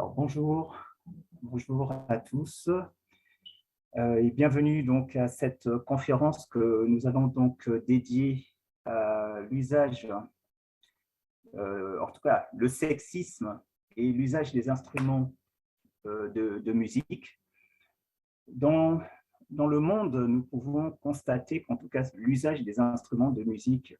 Alors, bonjour à tous et bienvenue donc à cette conférence que nous allons donc dédiée à l'usage, en tout cas le sexisme et l'usage des instruments de musique. Dans le monde, nous pouvons constater qu'en tout cas l'usage des instruments de musique,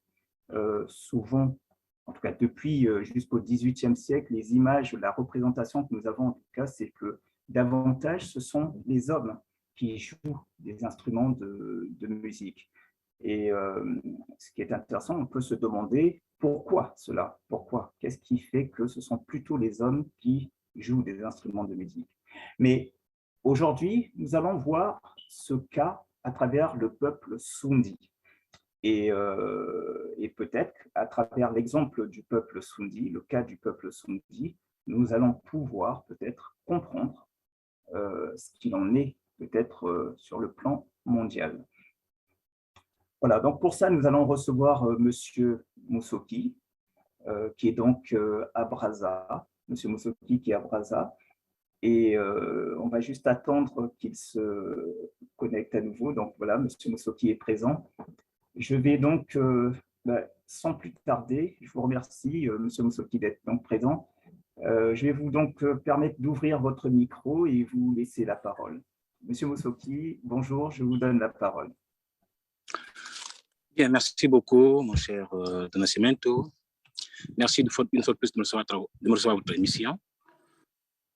souvent, en tout cas depuis jusqu'au XVIIIe siècle, les images, la représentation que nous avons en tout cas, c'est que davantage ce sont les hommes qui jouent des instruments de musique. Et ce qui est intéressant, on peut se demander pourquoi cela, pourquoi, qu'est-ce qui fait que ce sont plutôt les hommes qui jouent des instruments de musique. Mais aujourd'hui, nous allons voir ce cas à travers le peuple Sundhi. Et peut-être, à travers l'exemple du peuple Sundhi, le cas du peuple Sundhi, nous allons pouvoir peut-être comprendre ce qu'il en est peut-être sur le plan mondial. Voilà, donc pour ça, nous allons recevoir Monsieur Moussoki, qui est donc à Brazza, Monsieur Moussoki qui est à Brazza, et on va juste attendre qu'il se connecte à nouveau. Donc voilà, Monsieur Moussoki est présent. Je vais donc, sans plus tarder, je vous remercie, Monsieur Moussoki, d'être donc présent. Je vais vous donc permettre d'ouvrir votre micro et vous laisser la parole. Monsieur Moussoki, bonjour, je vous donne la parole. Bien, merci beaucoup, mon cher Don Nascimento. Merci une fois de plus de me recevoir à votre émission.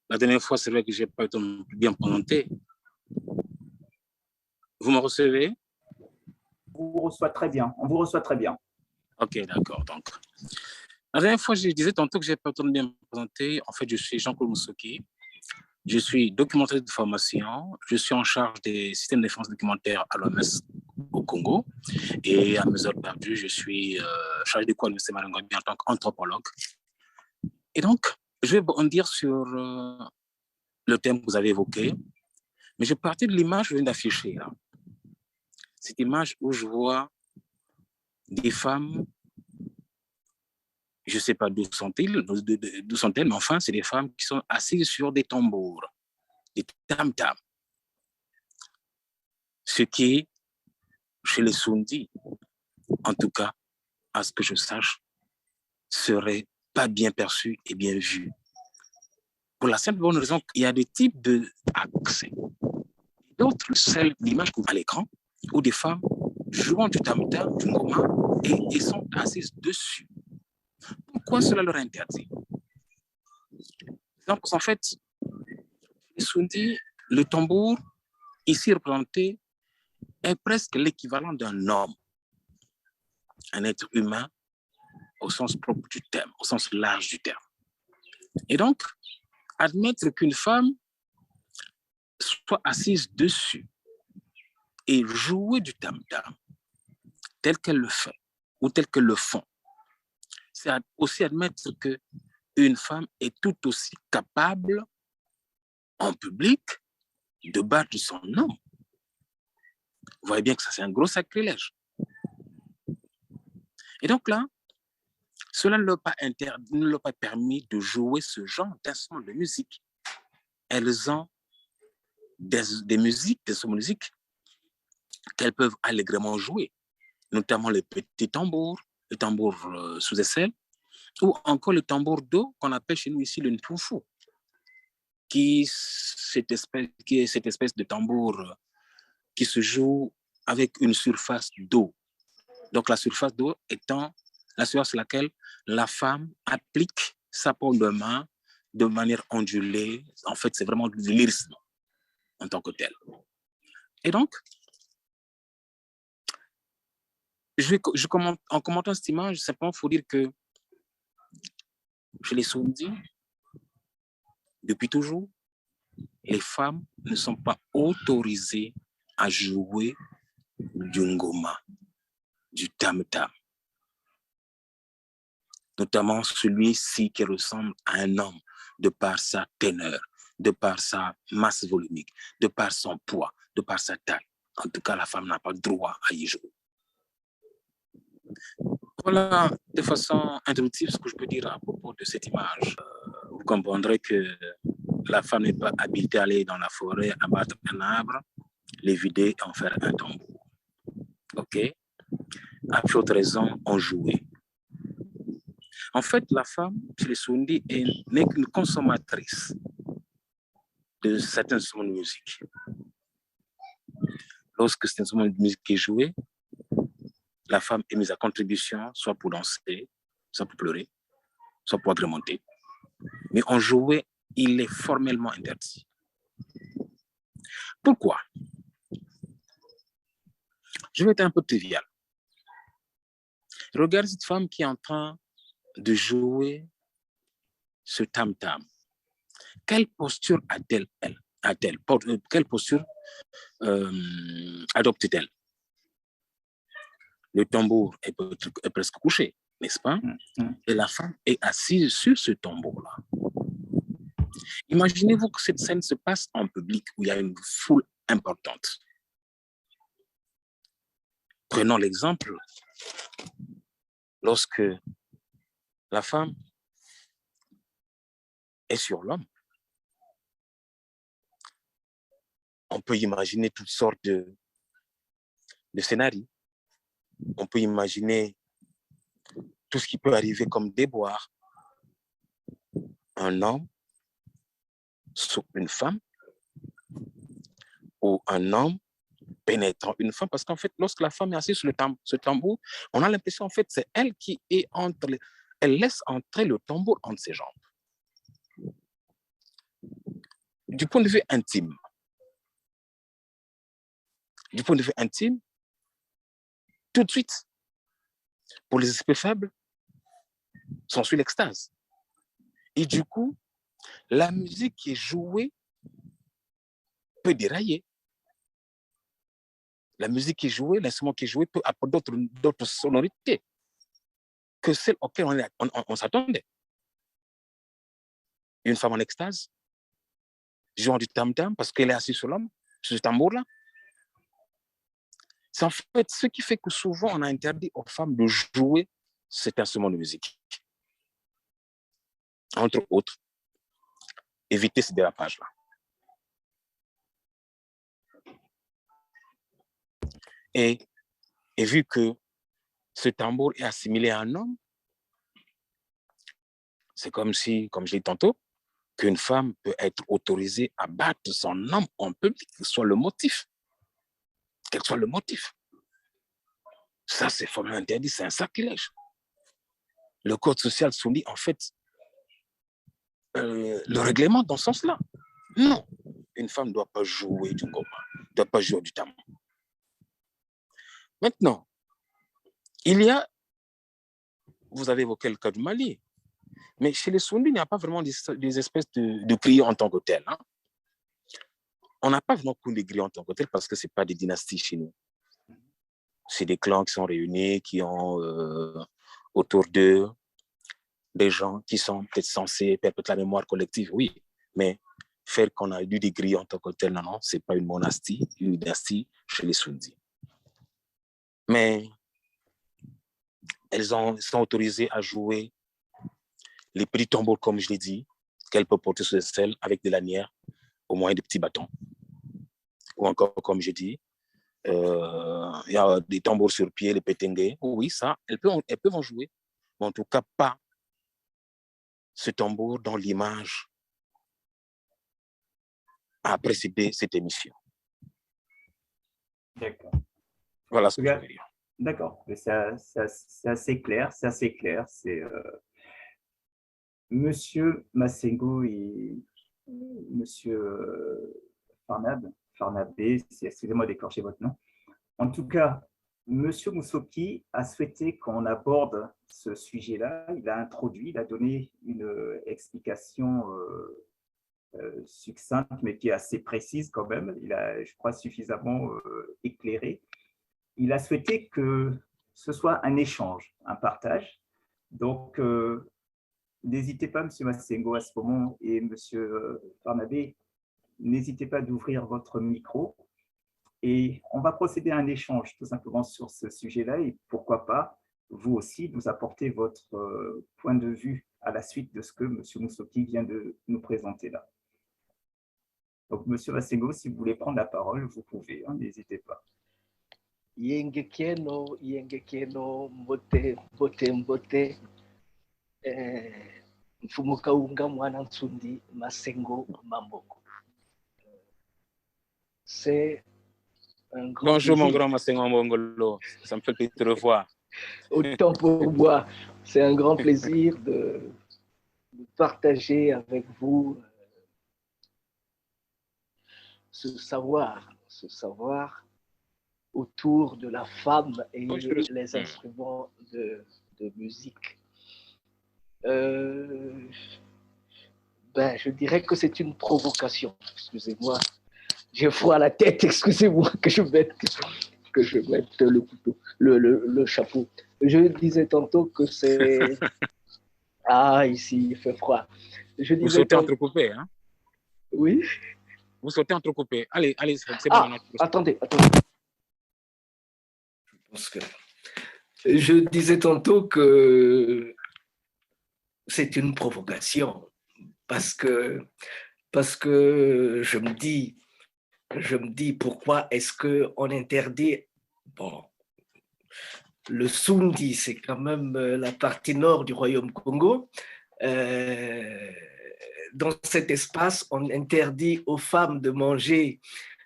La dernière fois, c'est vrai que je n'ai pas été bien présenté. Vous me recevez? On vous reçoit très bien, on vous reçoit très bien. Ok, d'accord. Donc, la dernière fois, je disais tantôt que je n'ai pas été bien présenté. En fait, je suis Jean-Claude Moussoki. Je suis documentaire de formation. Je suis en charge des systèmes de défense documentaire à l'OMS au Congo. Et à mes heures perdues, je suis chargé de quoi à l'Université Marangobi en tant qu'anthropologue. Et donc, je vais bondir sur le thème que vous avez évoqué. Mais je partais de l'image que je viens d'afficher. Cette image où je vois des femmes, je ne sais pas d'où sont-elles, mais enfin, c'est des femmes qui sont assises sur des tambours, des tam-tams. Ce qui, chez les Sundhi, en tout cas, à ce que je sache, serait pas bien perçu et bien vu. Pour la simple bonne raison qu'il y a des types d'accès. D'autres, c'est l'image que vous avez à l'écran, où des femmes jouant du tam-tam, du ngoma, et sont assises dessus. Pourquoi cela leur interdit? Donc, en fait, les Sundhi, le tambour, ici représenté, est presque l'équivalent d'un homme, un être humain au sens propre du terme, au sens large du terme. Et donc, admettre qu'une femme soit assise dessus et jouer du tam-tam tel qu'elle le fait ou tel qu'elles le font, c'est aussi admettre qu'une femme est tout aussi capable en public de battre son homme. Vous voyez bien que ça, c'est un gros sacrilège. Et donc là, cela ne leur a pas permis de jouer ce genre d'instrument de musique. Elles ont des musiques, des sons de musique qu'elles peuvent allègrement jouer, notamment le petit tambour, le tambour sous aisselle, ou encore le tambour d'eau qu'on appelle chez nous ici le ntunfu, qui est cette espèce de tambour qui se joue avec une surface d'eau. Donc la surface d'eau étant la surface sur laquelle la femme applique sa paume de main de manière ondulée. En fait, c'est vraiment de lyrisme en tant que tel. Et donc, en commentant cette image, simplement il faut dire que chez les Sundhi, depuis toujours, les femmes ne sont pas autorisées à jouer du ngoma, du tam-tam. Notamment celui-ci qui ressemble à un homme de par sa teneur, de par sa masse volumique, de par son poids, de par sa taille. En tout cas, la femme n'a pas droit à y jouer. Voilà de façon introductive ce que je peux dire à propos de cette image. Vous comprendrez que la femme n'est pas habilitée à aller dans la forêt, abattre un arbre, les vider et en faire un tambour. OK? À plus haute raison, on jouait. En fait, la femme, chez les Soundis, n'est qu'une consommatrice de certains instruments de musique. Lorsque cet instrument de musique est joué, la femme est mise à contribution, soit pour danser, soit pour pleurer, soit pour agrémenter. Mais en jouer, il est formellement interdit. Pourquoi? Je vais être un peu trivial. Regarde cette femme qui est en train de jouer ce tam-tam. Quelle posture a-t-elle, quelle posture adopte-t-elle? Le tambour est presque couché, n'est-ce pas? Et la femme est assise sur ce tambour-là. Imaginez-vous que cette scène se passe en public où il y a une foule importante. Prenons l'exemple lorsque la femme est sur l'homme. On peut imaginer toutes sortes de scénarios. On peut imaginer tout ce qui peut arriver comme déboire. Un homme sur une femme ou un homme pénétrant une femme. Parce qu'en fait, lorsque la femme est assise sur ce tambour, on a l'impression, en fait, c'est elle qui est elle laisse entrer le tambour entre ses jambes. Du point de vue intime, tout de suite, pour les esprits faibles, s'ensuit l'extase. Et du coup, la musique qui est jouée peut dérailler. La musique qui est jouée, l'instrument qui est joué peut apporter d'autres sonorités que celles auxquelles on s'attendait. Une femme en extase, jouant du tam-tam parce qu'elle est assise sur l'homme, sur ce tambour-là. C'est en fait ce qui fait que souvent on a interdit aux femmes de jouer cet instrument de musique. Entre autres, éviter ces dérapages-là. Et vu que ce tambour est assimilé à un homme, c'est comme si, comme je l'ai dit tantôt, qu'une femme peut être autorisée à battre son homme en public, quel soit le motif. Quel soit le motif. Ça, c'est formellement interdit, c'est un sacrilège. Le code social souligne, en fait, le règlement dans ce sens-là. Non, une femme ne doit pas jouer du ngoma, ne doit pas jouer du tambour. Maintenant, vous avez évoqué le cas du Mali, mais chez les Soundis, il n'y a pas vraiment des espèces de griots en tant que tels. Hein. On n'a pas vraiment de griots en tant que tels parce que ce n'est pas des dynasties chez nous. C'est des clans qui sont réunis, qui ont autour d'eux des gens qui sont peut-être censés perpétuer la mémoire collective, oui, mais faire qu'on a eu des griots en tant que tels, non, ce n'est pas une monastie, une dynastie chez les Soundis. Mais elles sont autorisées à jouer les petits tambours, comme je l'ai dit, qu'elles peuvent porter sur les selles avec des lanières au moyen de petits bâtons. Ou encore, comme je dis, il y a des tambours sur pied, les pétengues. Oui, ça, elles peuvent en jouer. Mais en tout cas, pas ce tambour dont l'image a précédé cette émission. D'accord. Voilà ce que je veux dire. D'accord, c'est assez clair, Monsieur Massengo et Monsieur Farnabé, excusez-moi d'écorcher votre nom. En tout cas, Monsieur Moussoki a souhaité qu'on aborde ce sujet-là. Il a donné une explication succincte, mais qui est assez précise quand même. Il a, je crois, suffisamment éclairé. Il a souhaité que ce soit un échange, un partage. Donc, n'hésitez pas, M. Massengo, à ce moment, et M. Farnabé, n'hésitez pas d'ouvrir votre micro. Et on va procéder à un échange tout simplement sur ce sujet-là. Et pourquoi pas, vous aussi, nous apporter votre point de vue à la suite de ce que M. Moussoki vient de nous présenter là. Donc, Monsieur Massengo, si vous voulez prendre la parole, vous pouvez, hein, n'hésitez pas. Yengekeno, mbote, mbote, mbote. Mfumukaunga mwana Nsundi Massengo Mamboko. C'est un grand Bonjour plaisir. mon grand Massengo Mambongolo, ça me fait plaisir de te revoir. Autant pour moi, c'est un grand plaisir de partager avec vous ce savoir autour de la femme et les instruments de musique. Je dirais que c'est une provocation. Excusez-moi, j'ai froid à la tête. Excusez-moi que je mette le couteau, le chapeau. Je disais tantôt que c'est ici il fait froid. Vous sautez entrecoupé, hein? Oui. Vous sautez entrecoupé. Allez, c'est bon. Attendez. Je disais tantôt que c'est une provocation parce que je me dis pourquoi est-ce qu'on interdit le Sundi, c'est quand même la partie nord du royaume Congo. Dans cet espace, on interdit aux femmes de manger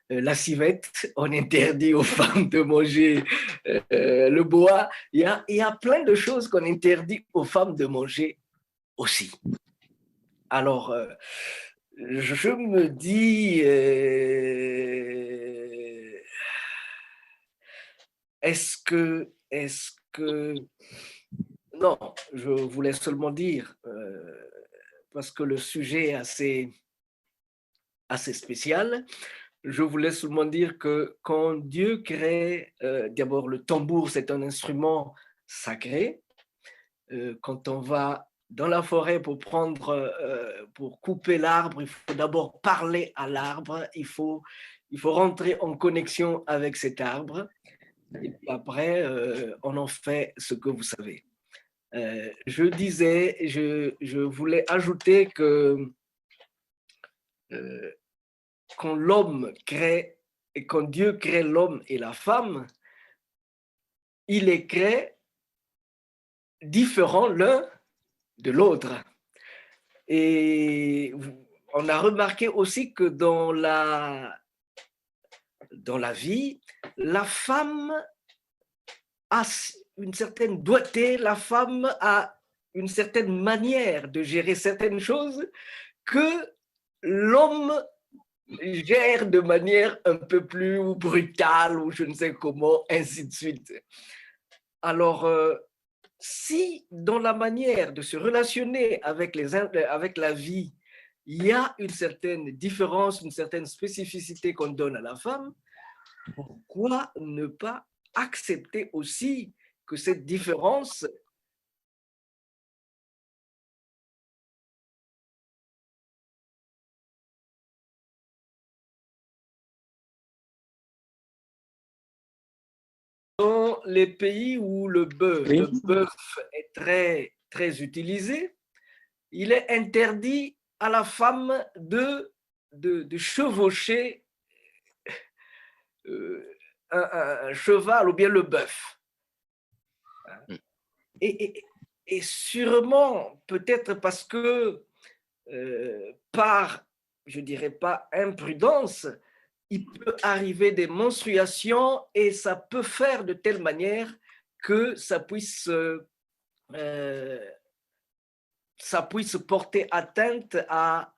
la civette, on interdit aux femmes de manger le bois. Il y a plein de choses qu'on interdit aux femmes de manger aussi. Alors, je me dis, est-ce que... Non, je voulais seulement dire, parce que le sujet est assez spécial, je voulais seulement dire que quand Dieu crée, d'abord le tambour, c'est un instrument sacré. Quand on va dans la forêt pour couper l'arbre, il faut d'abord parler à l'arbre, il faut rentrer en connexion avec cet arbre, et puis après, on en fait ce que vous savez. Je voulais ajouter que quand Dieu crée l'homme et la femme, il les crée différents l'un de l'autre. Et on a remarqué aussi que dans la vie, la femme a une certaine doigté, la femme a une certaine manière de gérer certaines choses que l'homme gère de manière un peu plus brutale ou je ne sais comment, ainsi de suite. Alors, si dans la manière de se relationner avec la vie, il y a une certaine différence, une certaine spécificité qu'on donne à la femme, pourquoi ne pas accepter aussi que cette différence dans les pays où le bœuf est très, très utilisé, il est interdit à la femme de chevaucher un cheval ou bien le bœuf. Et sûrement, peut-être parce que par, je dirais pas imprudence, il peut arriver des menstruations et ça peut faire de telle manière que ça puisse porter atteinte à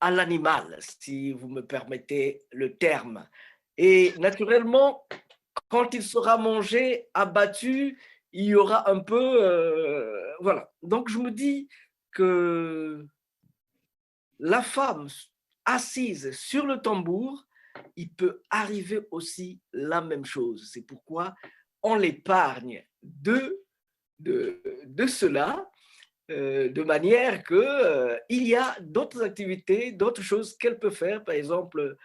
l'animal, si vous me permettez le terme. Et naturellement, quand il sera mangé, abattu, il y aura un peu... voilà. Donc, je me dis que la femme assise sur le tambour, il peut arriver aussi la même chose. C'est pourquoi on l'épargne de cela, de manière qu'il y a d'autres activités, d'autres choses qu'elle peut faire. Par exemple,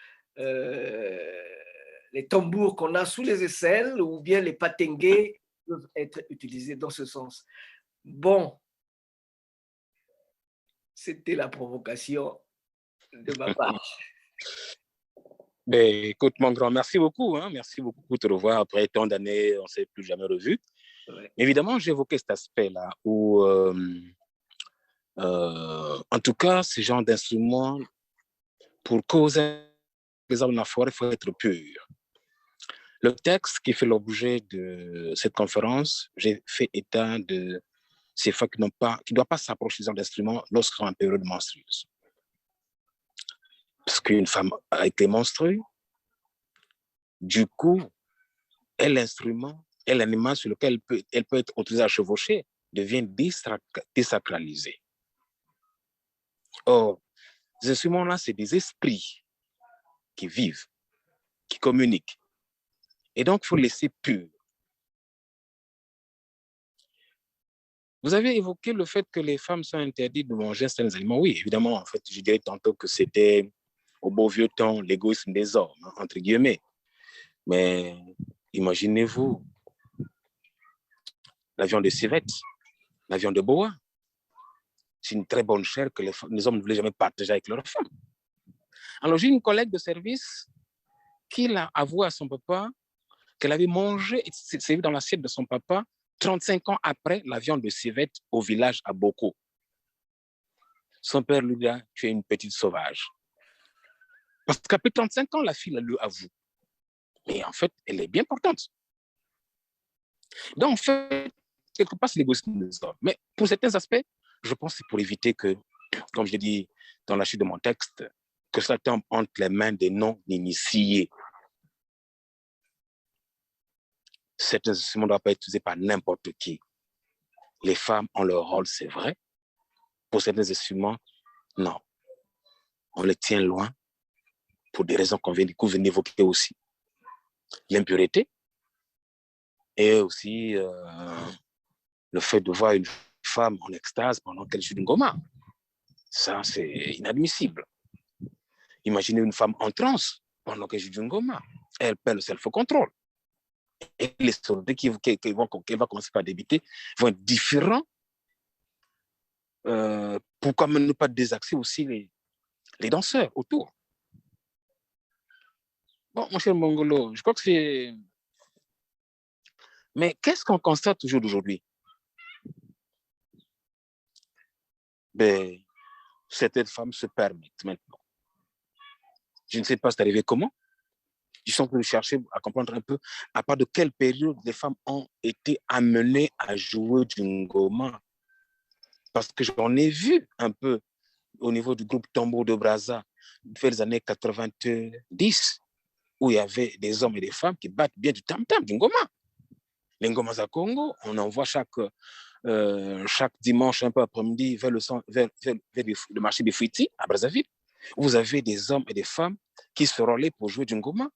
les tambours qu'on a sous les aisselles ou bien les patengues peuvent être utilisés dans ce sens. Bon, c'était la provocation de ma part. Ben, écoute, mon grand, merci beaucoup. Hein, merci beaucoup pour te revoir après tant d'années, on ne s'est plus jamais revus. Ouais. Évidemment, j'ai évoqué cet aspect-là où, en tout cas, ce genre d'instrument, pour causer les arbres dans la forêt, il faut être pur. Le texte qui fait l'objet de cette conférence, j'ai fait état de ces femmes qui ne doivent pas s'approcher des instruments lorsqu'elles sont en période menstrueuse. Parce qu'une femme a été menstruée, du coup, est l'instrument, est l'animal sur lequel elle peut être autorisée à chevaucher, devient désacralisé. Or, ces instruments-là, c'est des esprits qui vivent, qui communiquent. Et donc, il faut laisser pur. Vous avez évoqué le fait que les femmes sont interdites de manger certains aliments. Oui, évidemment, en fait, je dirais tantôt que c'était au beau vieux temps l'égoïsme des hommes, hein, entre guillemets. Mais imaginez-vous la viande de civette, la viande de boa. C'est une très bonne chair que les hommes ne voulaient jamais partager avec leurs femmes. Alors, j'ai une collègue de service qui l'a avoué à son papa qu'elle avait mangé et servi dans l'assiette de son papa 35 ans après la viande de civette au village à Boko. Son père lui dit, tu es une petite sauvage. Parce qu'après 35 ans, la fille lui avoue. Mais en fait, elle est bien portante. Donc, en fait, quelque part, c'est l'égoïsme des hommes. Mais pour certains aspects, je pense que c'est pour éviter que, comme je l'ai dit dans la chute de mon texte, que ça tombe entre les mains des non-initiés. Certains instruments ne doivent pas être utilisés par n'importe qui. Les femmes ont leur rôle, c'est vrai. Pour certains instruments, non. On les tient loin pour des raisons qu'on vient d'évoquer aussi. L'impureté et aussi le fait de voir une femme en extase pendant qu'elle joue d'une goma. Ça, c'est inadmissible. Imaginez une femme en transe pendant qu'elle joue d'une goma. Elle perd le self-control. Et les sonorités qu'elle va commencer par débiter vont être différents. Pourquoi même ne pas désaxer aussi les danseurs autour? Bon, mon cher Mongolo, je crois que c'est... Mais qu'est-ce qu'on constate toujours d'aujourd'hui? Ben, certaines femmes se permettent maintenant. Je ne sais pas c'est arrivé comment. Ils sont venus chercher à comprendre un peu à part de quelle période les femmes ont été amenées à jouer du ngoma. Parce que j'en ai vu un peu au niveau du groupe Tambour de Brazza, vers les années 90, où il y avait des hommes et des femmes qui battent bien du tam-tam, du ngoma. Les ngomas à Congo, on en voit chaque dimanche, un peu après-midi, vers le marché des Fouiti, à Brazzaville. Vous avez des hommes et des femmes qui se relaient pour jouer du ngoma.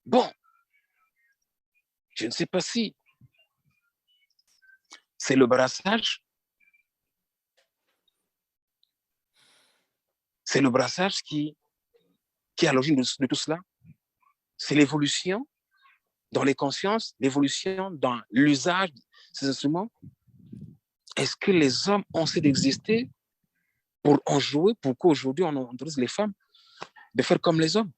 Bon, je ne sais pas si c'est le brassage. C'est le brassage qui est à l'origine de tout cela. C'est l'évolution dans les consciences, l'évolution dans l'usage de ces instruments. Est-ce que les hommes ont cessé d'exister pour en jouer? Pourquoi aujourd'hui on autorise les femmes de faire comme les hommes?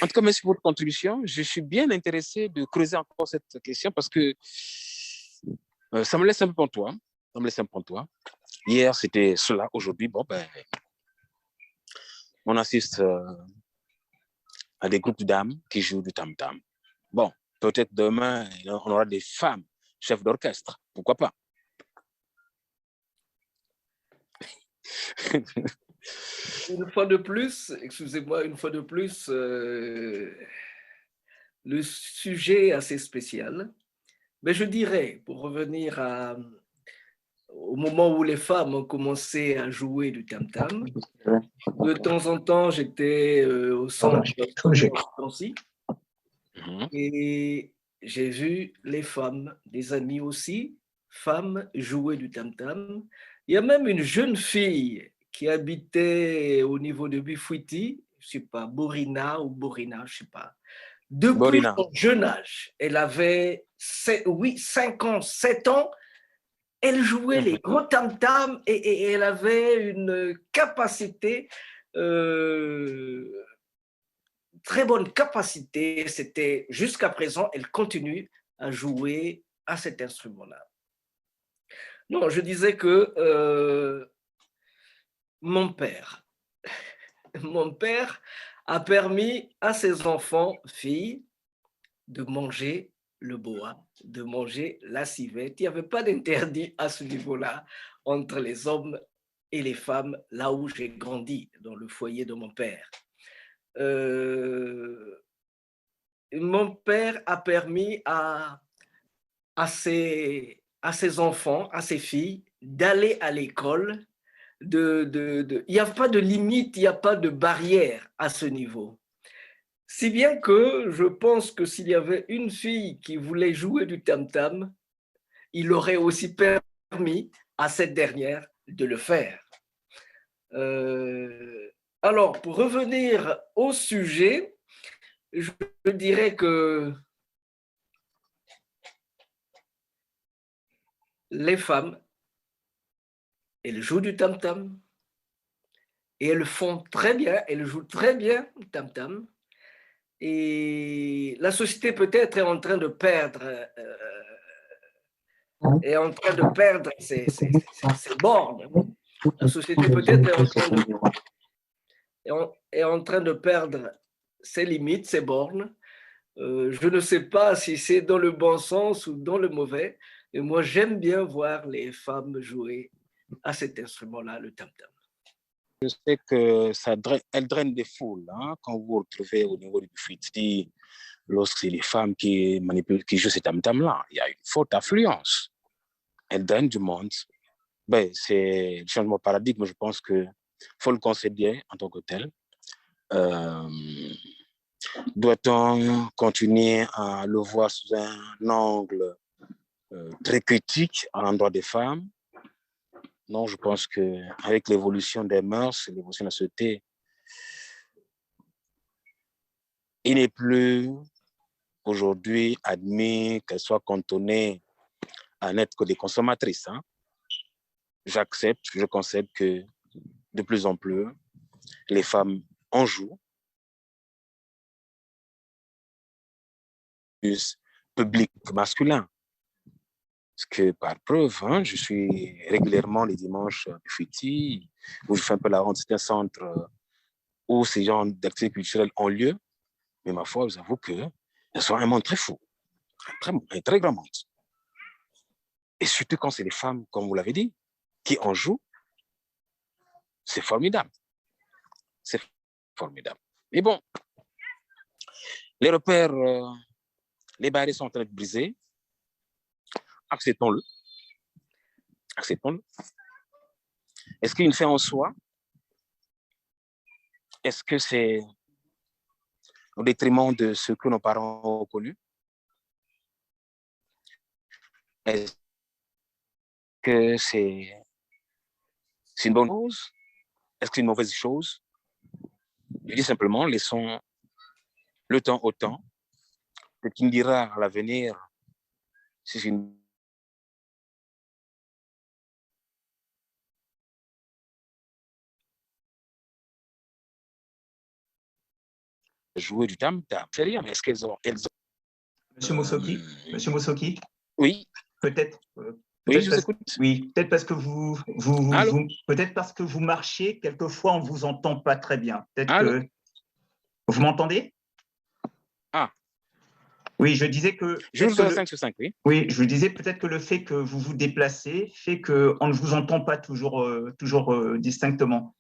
En tout cas, merci pour votre contribution. Je suis bien intéressé de creuser encore cette question parce que ça me laisse un peu pantois. Ça me laisse un peu pantois. Hier, c'était cela. Aujourd'hui, bon, ben, on assiste à des groupes de dames qui jouent du tam-tam. Bon, peut-être demain, on aura des femmes chefs d'orchestre. Pourquoi pas? Une fois de plus, excusez-moi, une fois de plus, le sujet est assez spécial. Mais je dirais, pour revenir au moment où les femmes ont commencé à jouer du tam-tam, de temps en temps, j'étais au centre aussi et j'ai vu les femmes, des amis aussi, femmes jouer du tam-tam. Il y a même une jeune fille qui habitait au niveau de Bifouiti, je ne sais pas, Borina ou Borina, je ne sais pas. Depuis son jeune âge, elle avait 5 ans, 7 ans, Elle jouait les gros tam-tams et elle avait une capacité, très bonne capacité. C'était jusqu'à présent, elle continue à jouer à cet instrument-là. Non, je disais que mon père a permis à ses enfants, filles, de manger le boa, de manger la civette. Il n'y avait pas d'interdit à ce niveau-là entre les hommes et les femmes, là où j'ai grandi, dans le foyer de mon père. Mon père a permis à ses enfants, à ses filles, d'aller à l'école. Il n'y a pas de limite, il n'y a pas de barrière à ce niveau. Si bien que je pense que s'il y avait une fille qui voulait jouer du tam-tam, il aurait aussi permis à cette dernière de le faire. Alors, pour revenir au sujet, je dirais que les femmes, elles jouent du tam-tam et elles font très bien, elles jouent très bien du tam-tam. Et la société peut-être est en train de perdre, ses bornes. La société peut-être est en train de perdre ses limites, ses bornes. Je ne sais pas si c'est dans le bon sens ou dans le mauvais, mais moi j'aime bien voir les femmes jouer à cet instrument-là, le tam-tam. Je sais que elle draine des foules. Hein, quand vous vous retrouvez au niveau du Fiti, lorsque c'est les femmes qui jouent ces tam-tam-là, il y a une forte affluence. Elle draine du monde. Ben, c'est le changement de paradigme, je pense qu'il faut le concéder en tant que tel. Doit-on continuer à le voir sous un angle très critique à l'endroit des femmes? Non, je pense qu'avec l'évolution des mœurs, l'évolution de la société, il n'est plus aujourd'hui admis qu'elles soient cantonnées à n'être que des consommatrices. Hein. Je concède que de plus en plus, les femmes en jouent. Plus public masculin. Parce que par preuve, hein, je suis régulièrement les dimanches du Fiti, où je fais un peu la ronde. C'est un centre où ces genres d'activités culturelles ont lieu. Mais ma foi, je vous avoue que ce sont un monde très fou, un très grand monde. Et surtout quand c'est les femmes, comme vous l'avez dit, qui en jouent, c'est formidable. C'est formidable. Mais bon, les repères, les barrières sont en train de briser. Acceptons-le. Acceptons-le. Est-ce qu'une fin en soi? Est-ce que c'est au détriment de ce que nos parents ont connu? Est-ce que c'est une bonne chose? Est-ce que c'est une mauvaise chose? Je dis simplement, laissons le temps au temps. Ce qui me dira à l'avenir si c'est une jouer du tam-tam. C'est rien, mais est-ce qu'elles ont... Monsieur Moussoki, Oui. Peut-être. Oui, je vous écoute. Oui, peut-être parce que peut-être parce que vous marchez, quelquefois on ne vous entend pas très bien. Peut-être que vous m'entendez? Ah. Oui, je disais que. Je vous 5 sur 5, oui. Oui, je disais peut-être que le fait que vous vous déplacez fait qu'on ne vous entend pas toujours distinctement.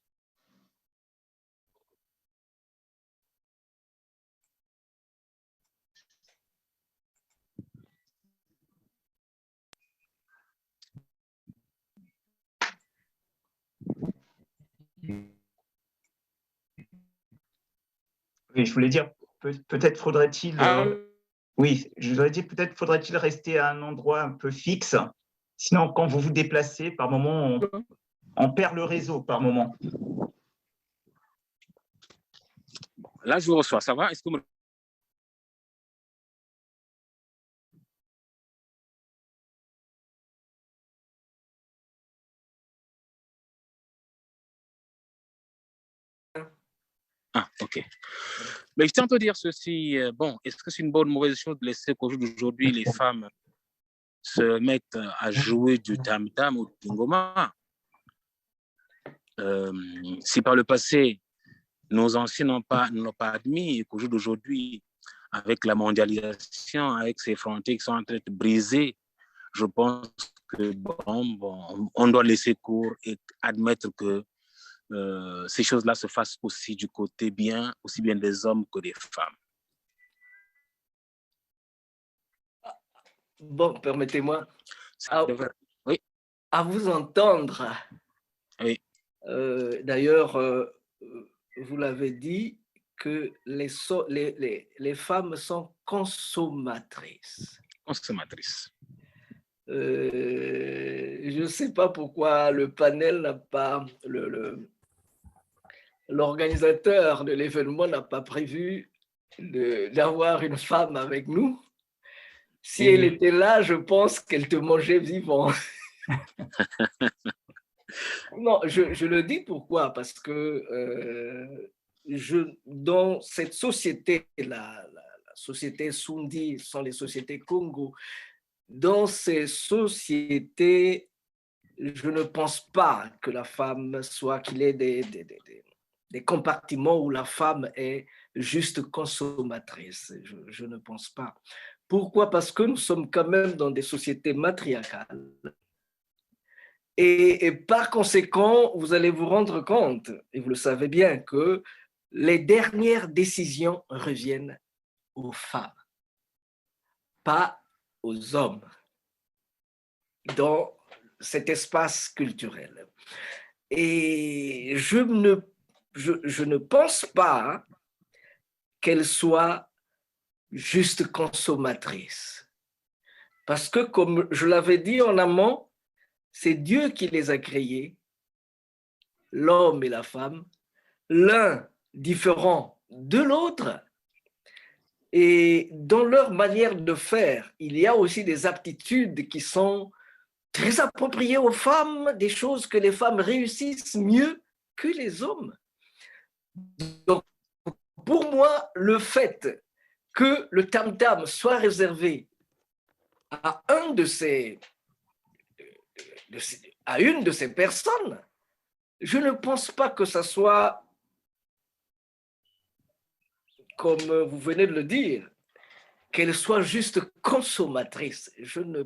Oui, je voulais dire, peut-être faudrait-il. Oui, je voudrais dire, peut-être faudrait-il rester à un endroit un peu fixe. Sinon, quand vous vous déplacez, par moment, on perd le réseau par moment. Là, je vous reçois. Ça va? Est-ce que vous Ah, ok. Mais je tiens à te dire ceci. Bon, est-ce que c'est une bonne ou mauvaise chose de laisser qu'au jour d'aujourd'hui, les femmes se mettent à jouer du tam-tam ou du ngoma? Si par le passé, nos anciens n'ont pas admis et qu'au jour d'aujourd'hui, avec la mondialisation, avec ces frontières qui sont en train de briser, je pense que on doit laisser court et admettre que ces choses-là se fassent aussi du côté aussi bien des hommes que des femmes. Bon, permettez-moi. Oui. À vous entendre. Oui. D'ailleurs, vous l'avez dit que les femmes sont consommatrices. Consommatrices. Je ne sais pas pourquoi le panel n'a pas, l'organisateur de l'événement n'a pas prévu d'avoir une femme avec nous. Si elle était là, je pense qu'elle te mangeait vivant. Non, je le dis pourquoi, parce que dans cette société, la société Sundi, sont les sociétés Congo, dans ces sociétés, je ne pense pas que la femme soit, qu'il y ait des compartiments où la femme est juste consommatrice. Je ne pense pas. Pourquoi? Parce que nous sommes quand même dans des sociétés matriarcales. Et par conséquent, vous allez vous rendre compte, et vous le savez bien, que les dernières décisions reviennent aux femmes, pas aux hommes, dans cet espace culturel. Et je ne pense pas qu'elles soient juste consommatrices. Parce que, comme je l'avais dit en amont, c'est Dieu qui les a créés, l'homme et la femme, l'un différent de l'autre. Et dans leur manière de faire, il y a aussi des aptitudes qui sont très appropriées aux femmes, des choses que les femmes réussissent mieux que les hommes. Donc, pour moi, le fait que le tam-tam soit réservé à une de ces personnes, je ne pense pas que ça soit, comme vous venez de le dire, qu'elle soit juste consommatrice. Je ne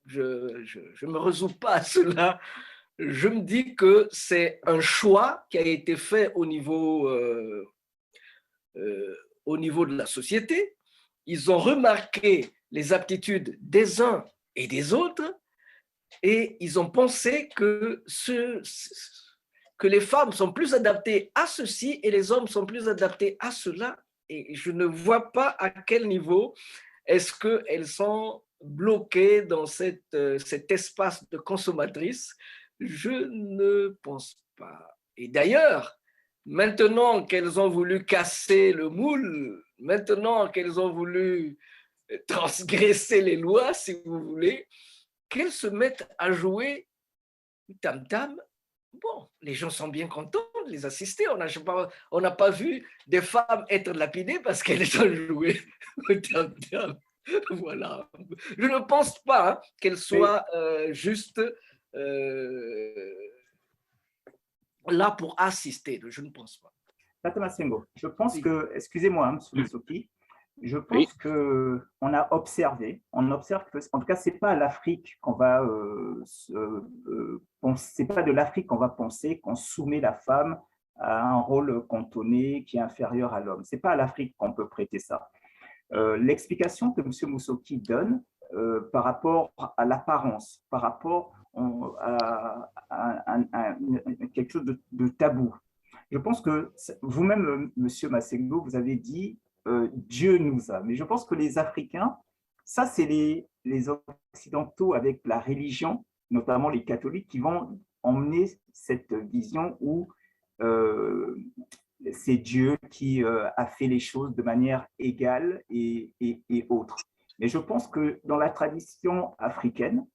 me résous pas à cela. Je me dis que c'est un choix qui a été fait au niveau de la société. Ils ont remarqué les aptitudes des uns et des autres et ils ont pensé que les femmes sont plus adaptées à ceci et les hommes sont plus adaptés à cela. Et je ne vois pas à quel niveau est-ce qu'elles sont bloquées dans cet espace de consommatrice. Je ne pense pas. Et d'ailleurs, maintenant qu'elles ont voulu casser le moule, maintenant qu'elles ont voulu transgresser les lois, si vous voulez, qu'elles se mettent à jouer tam-tam. Bon, les gens sont bien contents de les assister. On n'a pas vu des femmes être lapidées parce qu'elles ont joué au tam-tam. Voilà. Je ne pense pas qu'elles soient juste là pour assister. Je ne pense pas. Tata Massengo, je pense que, excusez-moi, M. Musoki, je pense qu'on a observé, on observe que, en tout cas, ce n'est pas à l'Afrique qu'on va c'est pas de l'Afrique qu'on va penser qu'on soumet la femme à un rôle cantonné qui est inférieur à l'homme. Ce n'est pas à l'Afrique qu'on peut prêter ça. L'explication que M. Musoki donne par rapport à l'apparence, par rapport à quelque chose de tabou. Je pense que vous-même, M. Massengo, vous avez dit Dieu nous a. Mais je pense que les Africains, ça, c'est les Occidentaux avec la religion, notamment les catholiques, qui vont emmener cette vision où c'est Dieu qui a fait les choses de manière égale et autre. Mais je pense que dans la tradition africaine,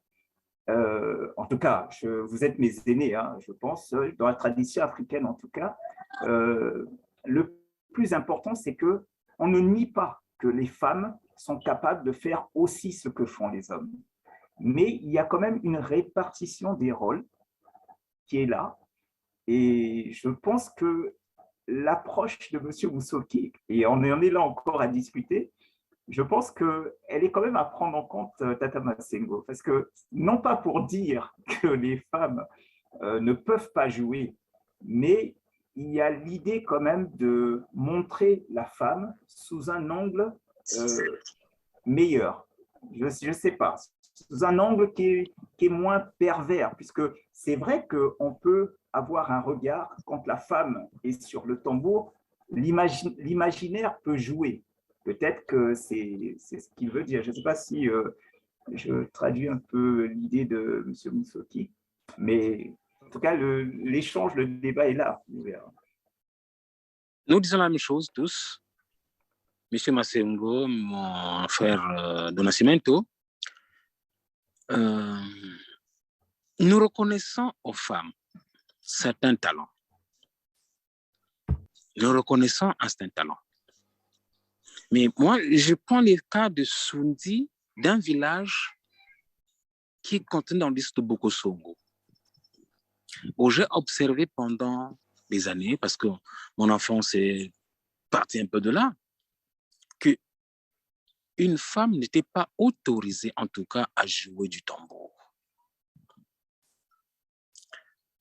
en tout cas, vous êtes mes aînés, hein, je pense, dans la tradition africaine en tout cas, le plus important, c'est que on ne nie pas que les femmes sont capables de faire aussi ce que font les hommes. Mais il y a quand même une répartition des rôles qui est là. Et je pense que l'approche de M. Moussoki, et on en est là encore à discuter, je pense qu'elle est quand même à prendre en compte, Tata Masengo, parce que non pas pour dire que les femmes ne peuvent pas jouer, mais il y a l'idée quand même de montrer la femme sous un angle meilleur. Je ne sais pas, sous un angle qui est moins pervers, puisque c'est vrai qu'on peut avoir un regard quand la femme est sur le tambour, l'imaginaire peut jouer. Peut-être que c'est ce qu'il veut dire. Je ne sais pas si je traduis un peu l'idée de M. Moussoki, mais en tout cas, l'échange, le débat est là. Nous disons la même chose tous. Monsieur Masengo, mon frère de Nascimento, nous reconnaissons aux femmes certains talents. Nous reconnaissons un certain talent. Mais moi, je prends le cas de Sundi, d'un village qui est contenu dans l'île de Bokosongo, où j'ai observé pendant des années, parce que mon enfance est partie un peu de là, qu'une femme n'était pas autorisée, en tout cas, à jouer du tambour.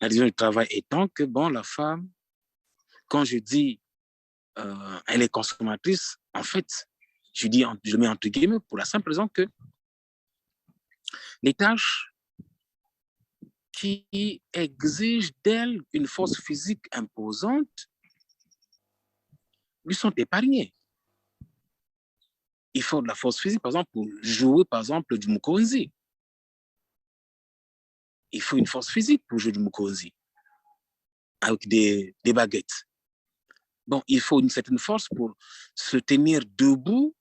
La division du travail étant que, bon, la femme, quand je dis elle est consommatrice, en fait, je mets entre guillemets pour la simple raison que les tâches qui exigent d'elle une force physique imposante lui sont épargnées. Il faut de la force physique, par exemple, pour jouer, par exemple, du mukonzi. Il faut une force physique pour jouer du mukonzi, avec des baguettes. Bon, il faut une certaine force pour se tenir debout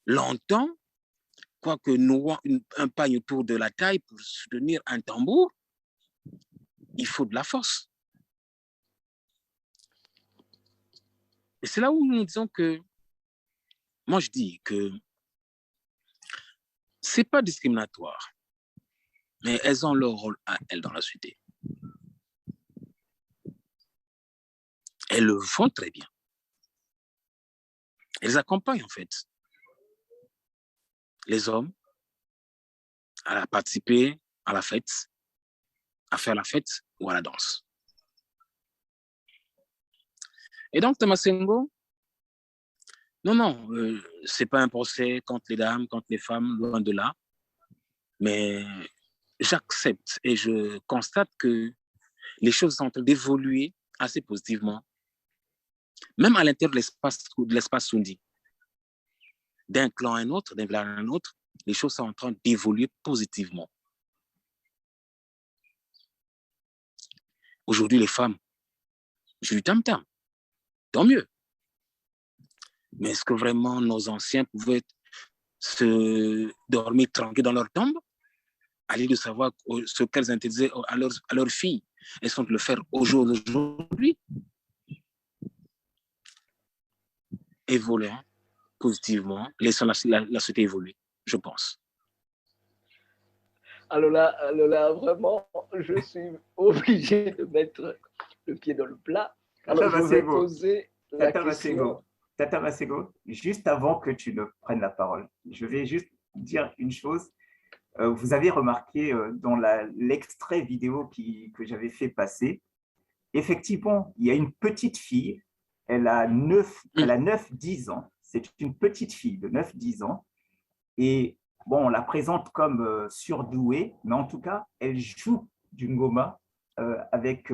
longtemps, quoique nouant un pagne autour de la taille pour soutenir un tambour, il faut de la force. Et c'est là où nous disons que, moi je dis que c'est pas discriminatoire, mais elles ont leur rôle à elles dans la société. Elles le font très bien. Elles accompagnent en fait les hommes à participer à la fête, à faire la fête ou à la danse. Et donc, Tamasengo, non, c'est pas un procès contre les dames, contre les femmes, loin de là, mais j'accepte et je constate que les choses sont en train d'évoluer assez positivement, même à l'intérieur de l'espace Sundi. D'un clan à un autre, d'un village à un autre, les choses sont en train d'évoluer positivement. Aujourd'hui, les femmes jouent du tam-tam, tant mieux. Mais est-ce que vraiment nos anciens pouvaient se dormir tranquilles dans leur tombe, à l'idée de savoir ce qu'elles interdisaient à leurs filles, elles sont de le faire aujourd'hui? Évoluant positivement, laissant la société évoluer, je pense. Alors là, vraiment, je suis obligé de mettre le pied dans le plat. Alors, je vais poser la question. Tata Masengo, juste avant que tu ne prennes la parole, je vais juste dire une chose. Vous avez remarqué dans l'extrait vidéo que j'avais fait passer, effectivement, il y a une petite fille, elle a 9-10 ans, c'est une petite fille de 9-10 ans, et bon, on la présente comme surdouée, mais en tout cas, elle joue du ngoma avec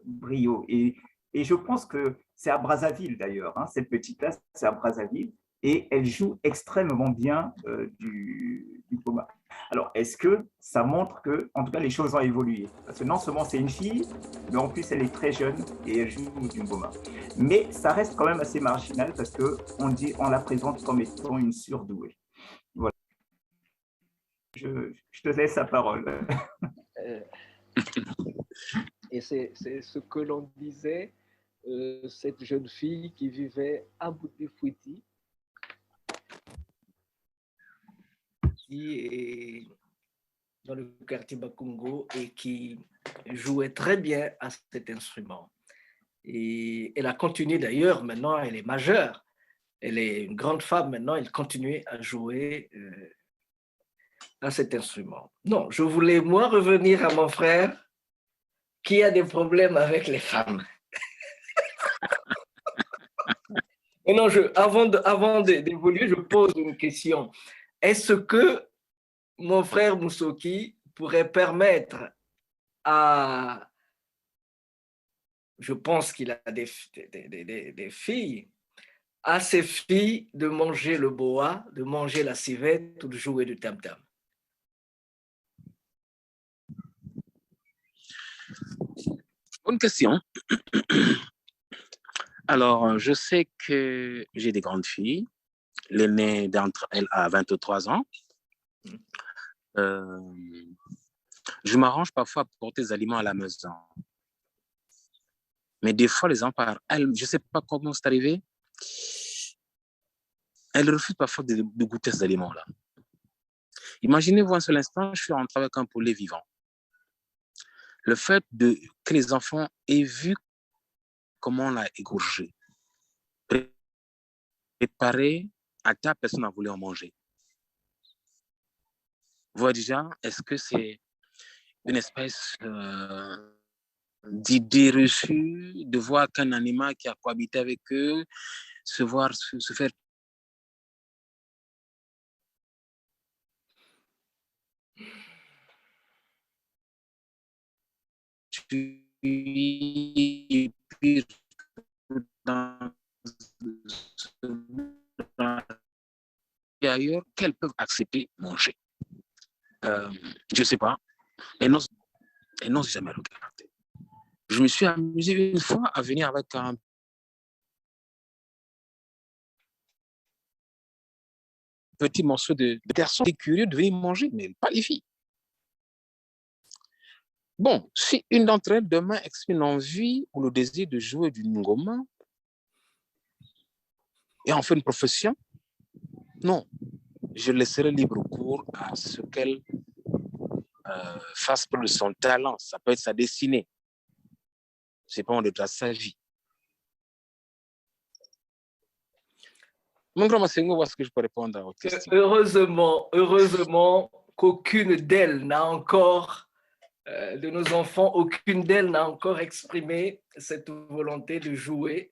brio. Et je pense que c'est à Brazzaville d'ailleurs, hein, cette petite-là, c'est à Brazzaville, et elle joue extrêmement bien du ngoma. Alors, est-ce que ça montre que, en tout cas, les choses ont évolué? Parce que non seulement c'est une fille, mais en plus elle est très jeune et elle joue du ngoma. Mais ça reste quand même assez marginal parce qu'on la présente comme étant une surdouée. Voilà. Je te laisse la parole. Et c'est ce que l'on disait cette jeune fille qui vivait à Boutifuiti, qui est dans le quartier Bakongo et qui jouait très bien à cet instrument. Et elle a continué d'ailleurs, maintenant elle est majeure, elle est une grande femme maintenant, elle continue à jouer à cet instrument. Non, je voulais moi revenir à mon frère qui a des problèmes avec les femmes. Et non, avant d'évoluer, je pose une question. Est-ce que mon frère Moussoki pourrait permettre à, je pense qu'il a des filles, à ses filles de manger le boa, de manger la civette ou de jouer du tam-tam? Bonne question. Alors, je sais que j'ai des grandes filles. L'aînée d'entre elles a 23 ans. Je m'arrange parfois à porter des aliments à la maison. Mais des fois, les enfants, je ne sais pas comment c'est arrivé, elles refusent parfois de goûter ces aliments-là. Imaginez-vous un seul instant, je suis rentré avec un poulet vivant. Le fait que les enfants aient vu comment on l'a égorgé, préparé à table, personne n'a voulu en manger. Vous voyez déjà, est-ce que c'est une espèce d'idée reçue de voir qu'un animal qui a cohabité avec eux se faire tuer et puis et ailleurs qu'elles peuvent accepter manger. Je ne sais pas. Elles n'osent jamais regarder. Je me suis amusé une fois à venir avec un petit morceau de garçon qui est curieux de venir manger, mais pas les filles. Bon, si une d'entre elles demain exprime l'envie ou le désir de jouer du ngoma et en fait une profession, non, je laisserai libre cours à ce qu'elle fasse de son talent. Ça peut être sa destinée. C'est pas de sa vie. Mon grand Massengo, est-ce que je peux répondre à votre question? Heureusement qu'aucune d'elles n'a encore, de nos enfants, aucune d'elles n'a encore exprimé cette volonté de jouer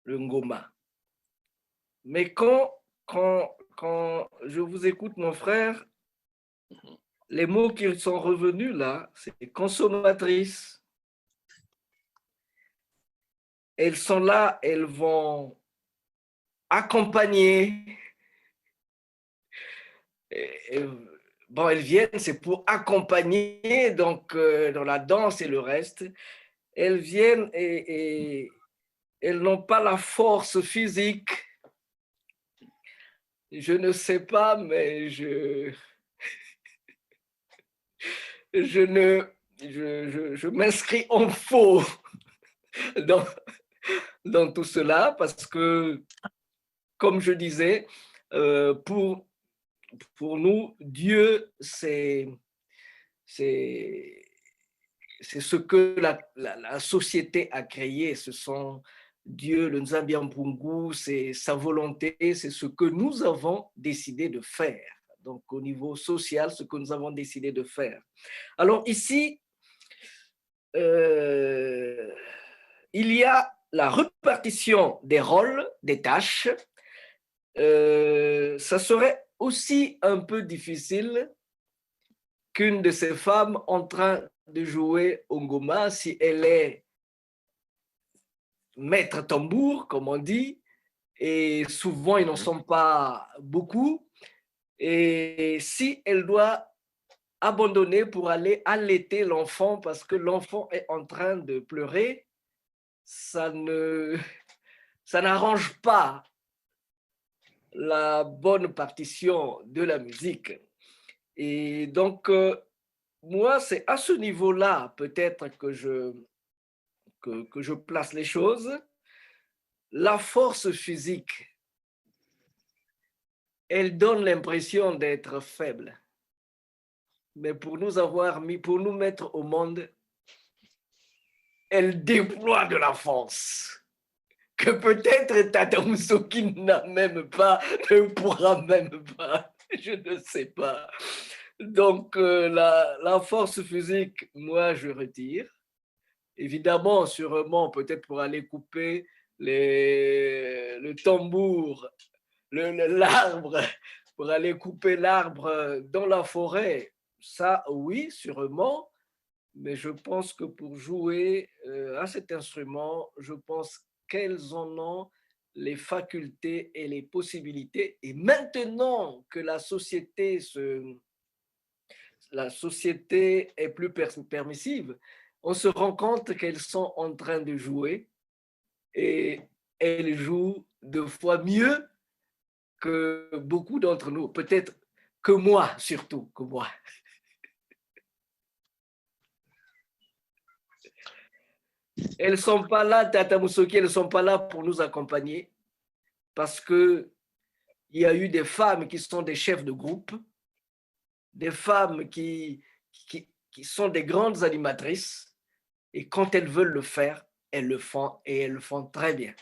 le ngoma. Mais quand je vous écoute, mon frère, les mots qui sont revenus là, c'est consommatrice. Elles sont là, elles vont accompagner. Bon, elles viennent, c'est pour accompagner, donc dans la danse et le reste. Elles viennent et elles n'ont pas la force physique. Je ne sais pas, mais je m'inscris en faux dans tout cela parce que, comme je disais, pour nous, Dieu, c'est ce que la société a créé. Ce sont Dieu, le Nzambi Mpungu, c'est sa volonté, c'est ce que nous avons décidé de faire. Donc, au niveau social, ce que nous avons décidé de faire. Alors ici, il y a la répartition des rôles, des tâches. Ça serait aussi un peu difficile qu'une de ces femmes en train de jouer au ngoma, si elle est maître tambour, comme on dit, et souvent ils n'en sont pas beaucoup, et si elle doit abandonner pour aller allaiter l'enfant parce que l'enfant est en train de pleurer, ça n'arrange pas la bonne partition de la musique. Et donc, moi, c'est à ce niveau-là peut-être que que je place les choses. La force physique, elle donne l'impression d'être faible. Mais pour nous mettre au monde, elle déploie de la force que peut-être Tata Moussouki n'a même pas, ne pourra même pas, je ne sais pas. Donc, la force physique, moi, je retire. Évidemment, sûrement, peut-être pour aller couper le tambour, l'arbre, pour aller couper l'arbre dans la forêt, ça, oui, sûrement. Mais je pense que pour jouer à cet instrument, je pense qu'elles en ont les facultés et les possibilités. Et maintenant que la société est plus permissive, on se rend compte qu'elles sont en train de jouer et elles jouent 2 fois mieux que beaucoup d'entre nous. Peut-être que moi, surtout, que moi. Elles ne sont pas là, Tata Moussoki, elles ne sont pas là pour nous accompagner parce qu'il y a eu des femmes qui sont des chefs de groupe, des femmes qui sont des grandes animatrices et quand elles veulent le faire, elles le font et elles le font très bien.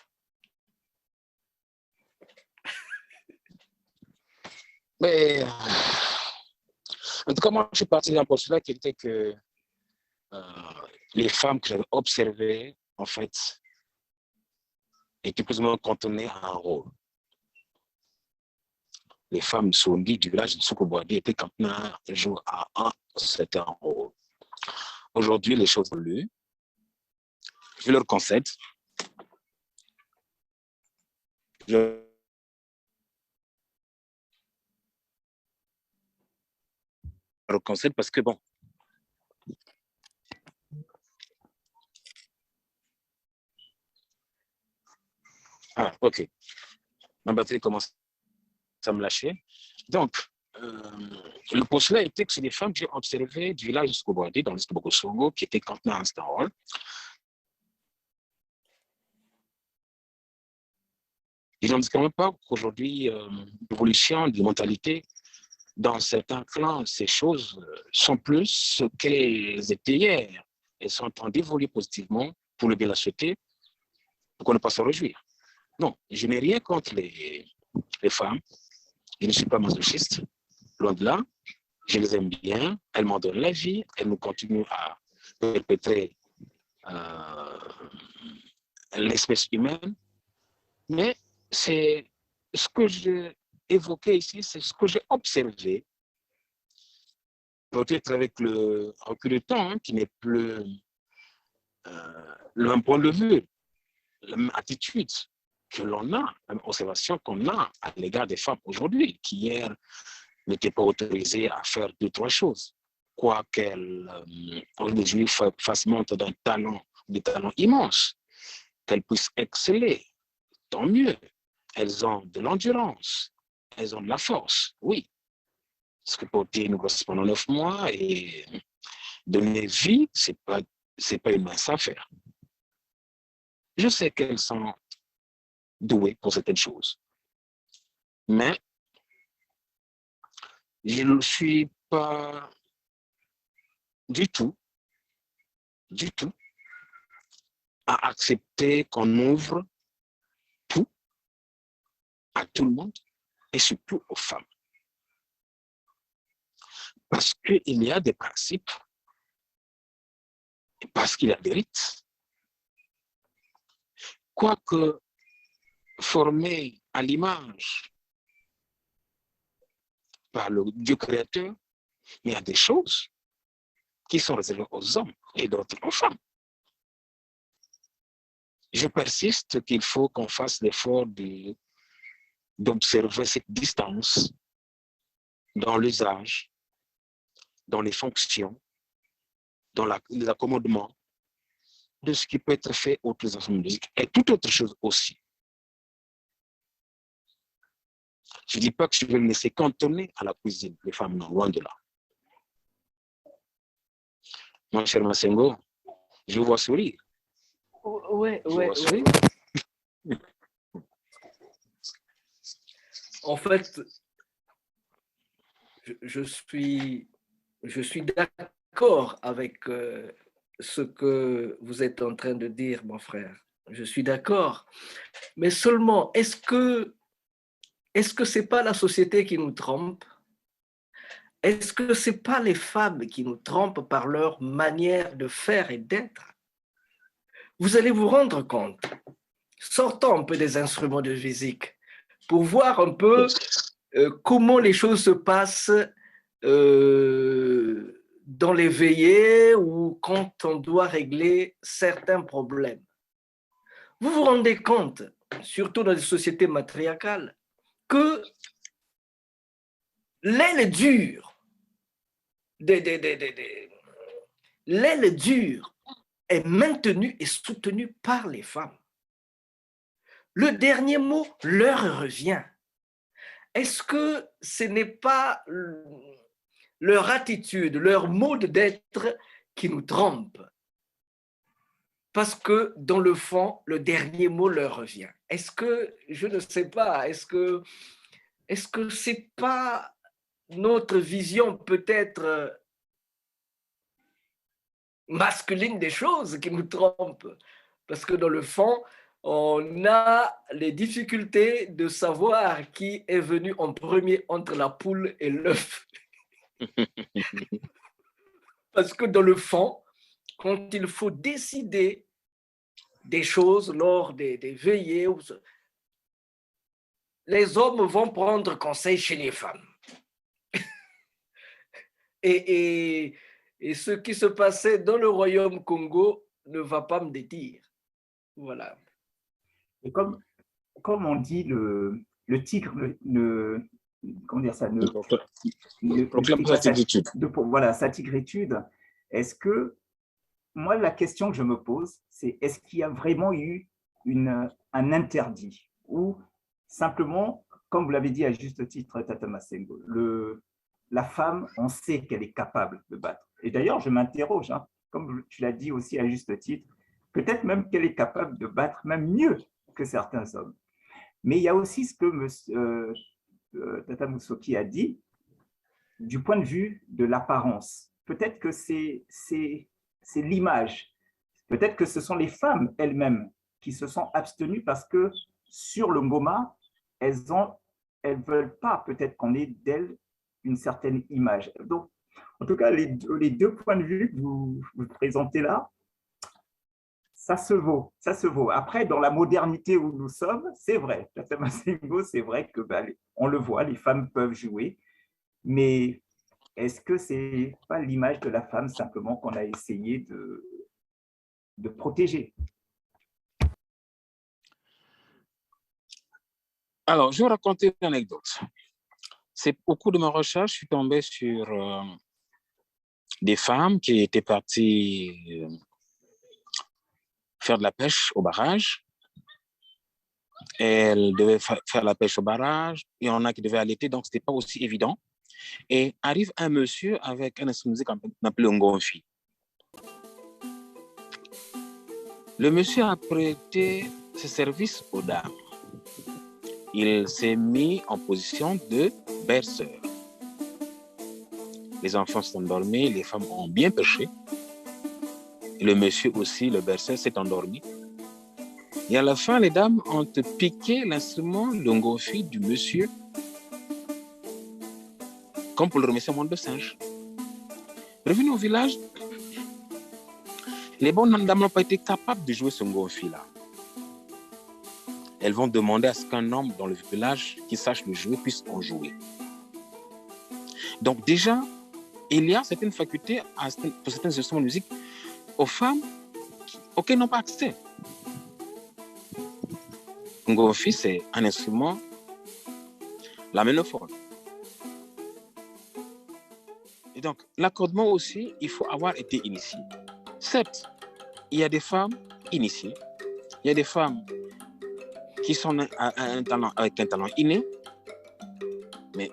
Mais, en tout cas, moi, je suis parti d'un postulat qui était que les femmes que j'avais observées, en fait, étaient plus ou moins cantonnées à un rôle. Les femmes Sondi du village de Soukouboadi étaient cantonnées à un certain rôle. Aujourd'hui, les choses évoluent. Je leur concède. Je leur concède parce que, bon, ah, ok. Ma batterie commence à me lâcher. Donc, le postulat était que c'est des femmes que j'ai observées du village de Soukouboadi, dans l'est de Bokosongo, qui étaient cantonnées à un certain rôle. Je n'en dis quand même pas qu'aujourd'hui, l'évolution des mentalités dans certains clans, ces choses sont plus ce qu'elles étaient hier. Elles sont en train d'évoluer positivement pour le bien de la société, pour qu'on ne pas se réjouir. Non, je n'ai rien contre les femmes. Je ne suis pas masochiste, loin de là. Je les aime bien. Elles m'en donnent la vie. Elles nous continuent à perpétrer l'espèce humaine. Mais c'est ce que j'ai évoqué ici, c'est ce que j'ai observé, peut-être avec le recul du temps, qui n'est plus le même point de vue, la même attitude que l'on a, la même observation qu'on a à l'égard des femmes aujourd'hui, qui hier n'étaient pas autorisées à faire 2-3 choses, quoiqu'elles aujourd'hui fassent montre d'un talent, des talents immenses, qu'elles puissent exceller, tant mieux. Elles ont de l'endurance, elles ont de la force, oui. Parce que porter une grossesse pendant 9 mois et donner vie, c'est pas une mince affaire. Je sais qu'elles sont douées pour certaines choses, mais je ne suis pas du tout à accepter qu'on ouvre tout à tout le monde et surtout aux femmes. Parce qu'il y a des principes, et parce qu'il y a des rites. Quoique formés à l'image par le Dieu créateur, il y a des choses qui sont réservées aux hommes et d'autres aux femmes. Je persiste qu'il faut qu'on fasse l'effort d'observer cette distance dans l'usage, dans les fonctions, dans les accommodements de ce qui peut être fait autour des instruments de musique et toute autre chose aussi. Je ne dis pas que je vais me laisser cantonner à la cuisine, les femmes, non, loin de là. Mon cher Massengo, je vous vois sourire. Ouais. En fait, je suis d'accord avec ce que vous êtes en train de dire, mon frère. Je suis d'accord. Mais seulement, est-ce que c'est pas la société qui nous trompe? Est-ce que c'est pas les femmes qui nous trompent par leur manière de faire et d'être? Vous allez vous rendre compte, sortons un peu des instruments de musique pour voir un peu comment les choses se passent dans les veillées ou quand on doit régler certains problèmes. Vous vous rendez compte, surtout dans les sociétés matriarcales, que l'aile dure, l'aile dure est maintenue et soutenue par les femmes. Le dernier mot leur revient. Est-ce que ce n'est pas leur attitude, leur mode d'être qui nous trompe? Parce que dans le fond, le dernier mot leur revient. Est-ce que, je ne sais pas, est-ce que c'est pas notre vision peut-être masculine des choses qui nous trompe? Parce que dans le fond, on a les difficultés de savoir qui est venu en premier entre la poule et l'œuf. Parce que dans le fond, quand il faut décider des choses lors des veillées, les hommes vont prendre conseil chez les femmes. Et ce qui se passait dans le royaume Congo ne va pas me détire. Voilà. Et comme on dit, le tigre comment dire ça, proclame sa tigritude. Voilà, sa tigritude. Est-ce que, moi, la question que je me pose, c'est est-ce qu'il y a vraiment eu un interdit ou simplement, comme vous l'avez dit à juste titre, Tata Masengo, la femme, on sait qu'elle est capable de battre. Et d'ailleurs, je m'interroge, hein, comme tu l'as dit aussi à juste titre, peut-être même qu'elle est capable de battre même mieux que certains hommes. Mais il y a aussi ce que Tata Musoki a dit, du point de vue de l'apparence. Peut-être que c'est l'image. Peut-être que ce sont les femmes elles-mêmes qui se sont abstenues parce que sur le Ngoma, elles ne veulent pas peut-être qu'on ait d'elles une certaine image. Donc, en tout cas, les deux points de vue que vous présentez là, ça se vaut, ça se vaut. Après, dans la modernité où nous sommes, c'est vrai, c'est vrai que on le voit, les femmes peuvent jouer, mais est-ce que c'est pas l'image de la femme simplement qu'on a essayé de protéger? Alors, je vais raconter une anecdote. C'est au cours de ma recherche, je suis tombé sur des femmes qui étaient parties faire de la pêche au barrage. Elles devaient faire la pêche au barrage. Il y en a qui devaient allaiter, donc ce n'était pas aussi évident. Et arrive un monsieur avec un instrument de musique appelé un gonfi. Le monsieur a prêté ses services aux dames. Il s'est mis en position de berceur. Les enfants sont endormis, les femmes ont bien pêché. Et le monsieur aussi, le berceur, s'est endormi. Et à la fin, les dames ont piqué l'instrument, le gonfi du monsieur, comme pour le remerciement de singe. Revenu au village, les bonnes dames n'ont pas été capables de jouer ce gonfi-là. Elles vont demander à ce qu'un homme dans le village qui sache le jouer puisse en jouer. Donc déjà, il y a certaines facultés pour certains instruments de musique aux femmes auxquelles n'ont pas accès. Un gonfi, c'est un instrument lamellofone. Et donc, l'accordement aussi, il faut avoir été initié. Certes, il y a des femmes initiées, il y a des femmes qui sont avec un talent inné, mais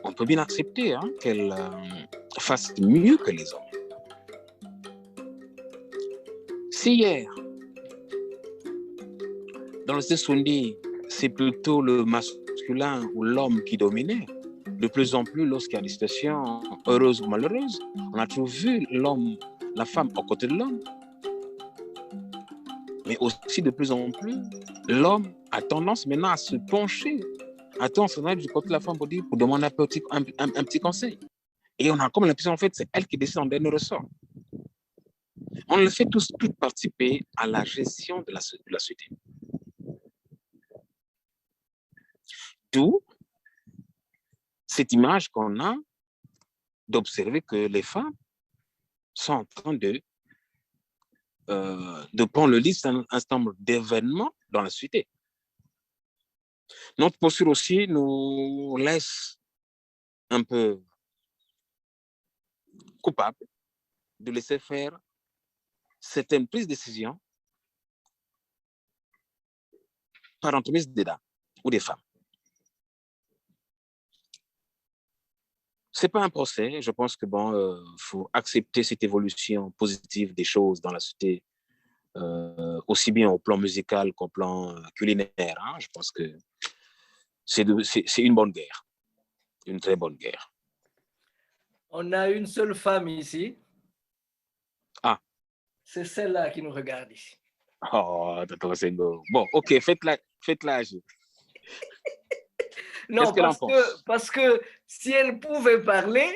on peut bien accepter qu'elles fassent mieux que les hommes. Si hier, dans le Sundi, c'est plutôt le masculin ou l'homme qui dominait. De plus en plus, lorsqu'il y a des situations heureuses ou malheureuses, on a toujours vu l'homme, la femme aux côtés de l'homme. Mais aussi, de plus en plus, l'homme a tendance maintenant à se pencher, à tourner du côté de la femme pour demander un petit conseil. Et on a comme l'impression, en fait, c'est elle qui décide en dernier ressort. On le fait tous participer à la gestion de la société. D'où cette image qu'on a d'observer que les femmes sont en train de prendre le lead d'un certain nombre d'événements dans la société. Notre posture aussi nous laisse un peu coupables de laisser faire certaines prises de décision par entremise des dames ou des femmes. Ce n'est pas un procès. Je pense que faut accepter cette évolution positive des choses dans la société, aussi bien au plan musical qu'au plan culinaire. Hein. Je pense que c'est une bonne guerre, une très bonne guerre. On a une seule femme ici. Ah. C'est celle-là qui nous regarde ici. Oh, bon, ok, faites-la. Non, parce que si elle pouvait parler,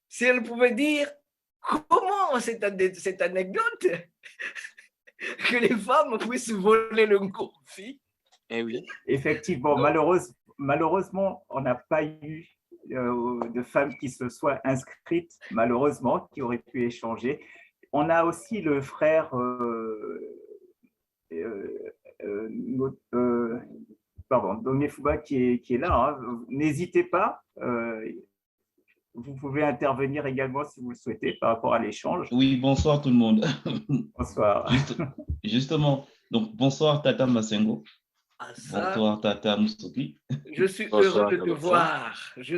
si elle pouvait dire comment cette anecdote que les femmes puissent voler le confit. Eh oui. Effectivement, malheureusement, on n'a pas eu de femmes qui se soient inscrites, malheureusement, qui auraient pu échanger. On a aussi le frère Domé Fouba qui est là. Hein. N'hésitez pas. Vous pouvez intervenir également si vous le souhaitez par rapport à l'échange. Oui, bonsoir tout le monde. Bonsoir. Justement, donc bonsoir Tata Masengo. Bonsoir Tata Moussoki. Je suis heureux de te voir. Je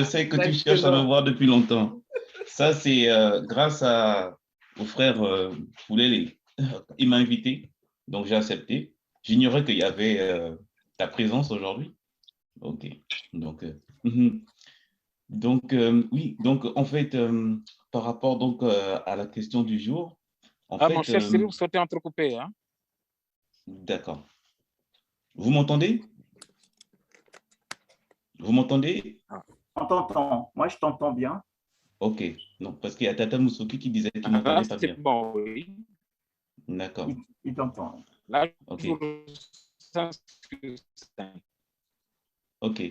sais que tu cherches à me voir depuis longtemps. Ça, c'est grâce au frère Foulélé. Il m'a invité, donc j'ai accepté. J'ignorais qu'il y avait ta présence aujourd'hui. Ok, donc... oui, donc en fait, par rapport donc, à la question du jour... mon cher Cyril, vous souhaitez entrecouper, hein? D'accord. Vous m'entendez? Vous m'entendez? On t'entend. Moi, je t'entends bien. Ok. Non, parce qu'il y a Tata Moussoki qui disait qu'il m'entendait pas bien. C'est bon, oui. D'accord. Il t'entend. Là, ok. Je vous ressens... Ok.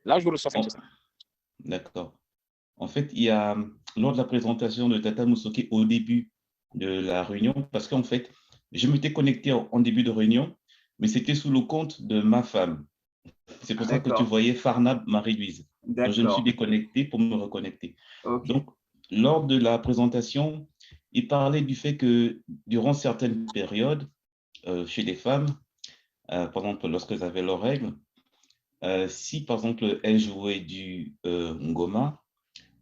Là, je vous ressens. D'accord. En fait, il y a, lors de la présentation de Tata Moussoki au début de la réunion, parce qu'en fait, je m'étais connecté en début de réunion, mais c'était sous le compte de ma femme. C'est pour ça que tu voyais Farnab Marie-Louise. Donc, je me suis déconnecté pour me reconnecter. Okay. Donc, lors de la présentation, il parlait du fait que durant certaines périodes, chez les femmes, par exemple, lorsqu'elles avaient leurs règles, si, par exemple, elles jouaient du ngoma,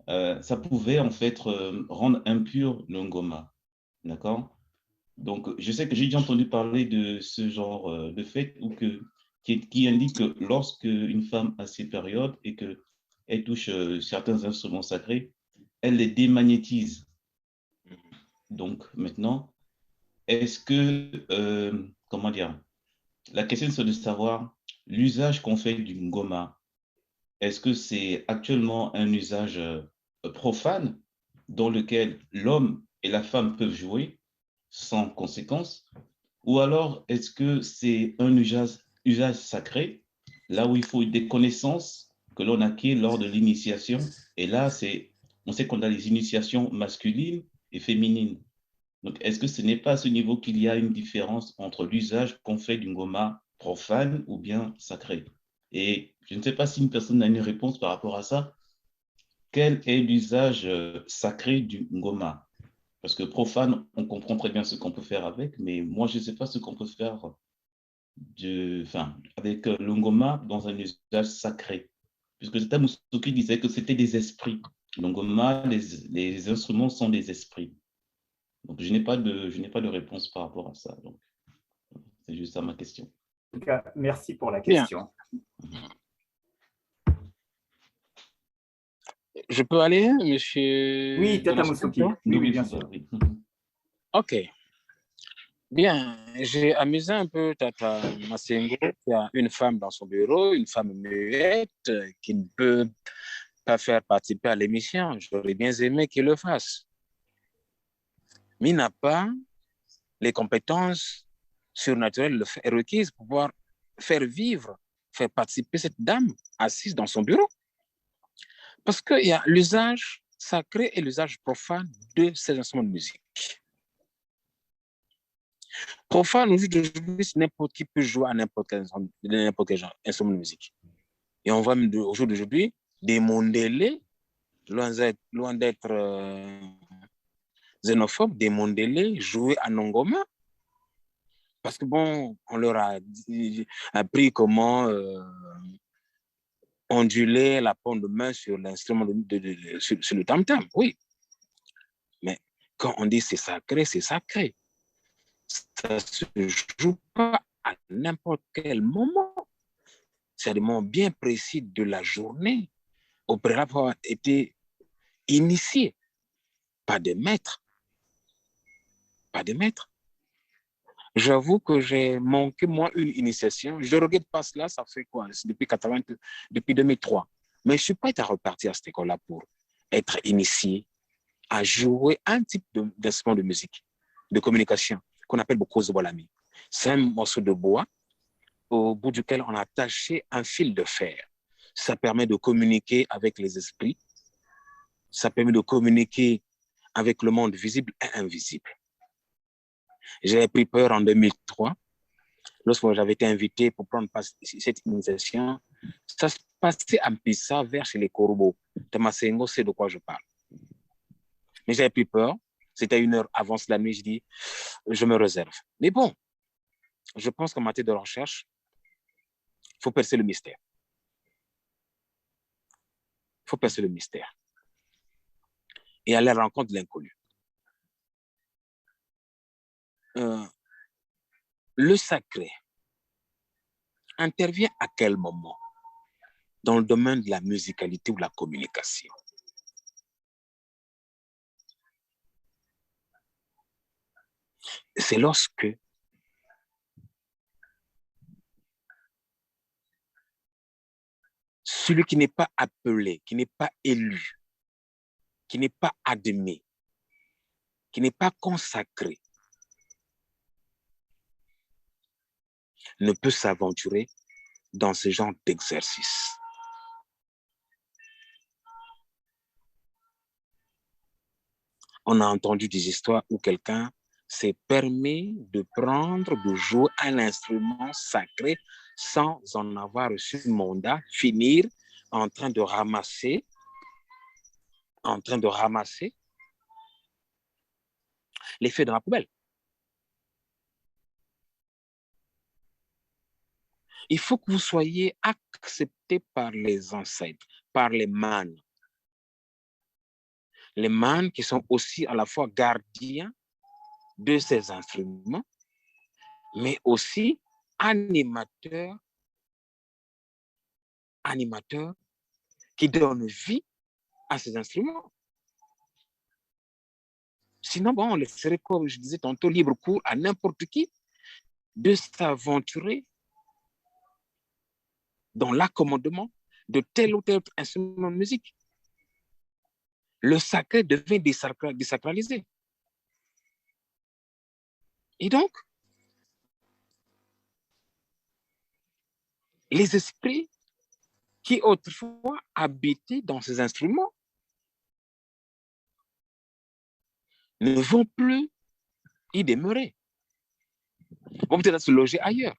ça pouvait, en fait, rendre impur le ngoma. D'accord? Donc, je sais que j'ai déjà entendu parler de ce genre de fait qui indique que lorsque une femme a ses périodes et qu'elle touche certains instruments sacrés, elle les démagnétise. Donc, maintenant, est-ce que, comment dire, la question c'est de savoir l'usage qu'on fait du ngoma. Est-ce que c'est actuellement un usage profane dans lequel l'homme et la femme peuvent jouer sans conséquence, ou alors est-ce que c'est un usage sacré, là où il faut des connaissances que l'on acquiert lors de l'initiation, et là, on sait qu'on a les initiations masculines et féminines. Donc, est-ce que ce n'est pas à ce niveau qu'il y a une différence entre l'usage qu'on fait du ngoma profane ou bien sacré? Et je ne sais pas si une personne a une réponse par rapport à ça. Quel est l'usage sacré du ngoma? Parce que profane, on comprend très bien ce qu'on peut faire avec, mais moi, je ne sais pas ce qu'on peut faire avec le ngoma dans un usage sacré. Puisque Tata Moussoki disait que c'était des esprits. Le ngoma, les instruments sont des esprits. Donc, je n'ai pas de réponse par rapport à ça. Donc. C'est juste ça ma question. En tout cas, merci pour la Bien. question. Je peux aller, monsieur? Oui, Tata Jonas Moussoki. Okonkwo? Oui, bien sûr. Oui. Ok. Bien, j'ai amusé un peu Tata Masengo, qui a une femme dans son bureau, une femme muette, qui ne peut pas faire participer à l'émission. J'aurais bien aimé qu'il le fasse. Mais il n'a pas les compétences surnaturelles requises pour pouvoir faire vivre, faire participer cette dame assise dans son bureau. Parce qu'il y a l'usage sacré et l'usage profane de ces instruments de musique. Profane, aujourd'hui, n'importe qui peut jouer à n'importe quel instrument de musique. Et on voit même au jour d'aujourd'hui des Mondélés, loin d'être xénophobes, des Mondélés jouer à Nongoma. Parce que bon, on leur a appris comment onduler la paume de main sur l'instrument, sur le tam-tam, oui. Mais quand on dit c'est sacré, c'est sacré. Ça ne se joue pas à n'importe quel moment. C'est des moments bien précis de la journée, au préalable pour avoir été initié par des maîtres. Pas des maîtres. J'avoue que j'ai manqué, moi, une initiation. Je ne regrette pas cela, ça fait quoi? Depuis 2003. Mais je ne suis pas été reparti à cette école-là pour être initié à jouer un type d'instrument de musique, de communication, qu'on appelle Bokozo Bolami. C'est un morceau de bois au bout duquel on a attaché un fil de fer. Ça permet de communiquer avec les esprits. Ça permet de communiquer avec le monde visible et invisible. J'ai pris peur en 2003, lorsque j'avais été invité pour prendre cette initiation. Ça se passait à Mpissa, vers chez les Corbeaux. Tamasengo sait de quoi je parle. Mais j'avais pris peur. C'était 1 heure avant la nuit. Je dis, je me réserve. Mais bon, je pense qu'en matière de recherche, il faut percer le mystère. Il faut percer le mystère. Et aller à la rencontre de l'inconnu. Le sacré intervient à quel moment dans le domaine de la musicalité ou de la communication? C'est lorsque celui qui n'est pas appelé, qui n'est pas élu, qui n'est pas admis, qui n'est pas consacré, ne peut s'aventurer dans ce genre d'exercice. On a entendu des histoires où quelqu'un s'est permis de prendre, de jouer un instrument sacré sans en avoir reçu le mandat, finir en train de ramasser les feuilles dans la poubelle. Il faut que vous soyez accepté par les ancêtres, par les mânes. Les mânes qui sont aussi à la fois gardiens de ces instruments, mais aussi animateurs qui donnent vie à ces instruments. Sinon, bon, on laisserait, comme je disais tantôt, libre cours à n'importe qui de s'aventurer dans l'accommodement de tel ou tel instrument de musique. Le sacré devient désacralisé. Et donc, les esprits qui autrefois habitaient dans ces instruments ne vont plus y demeurer. Vont peut-être se loger ailleurs.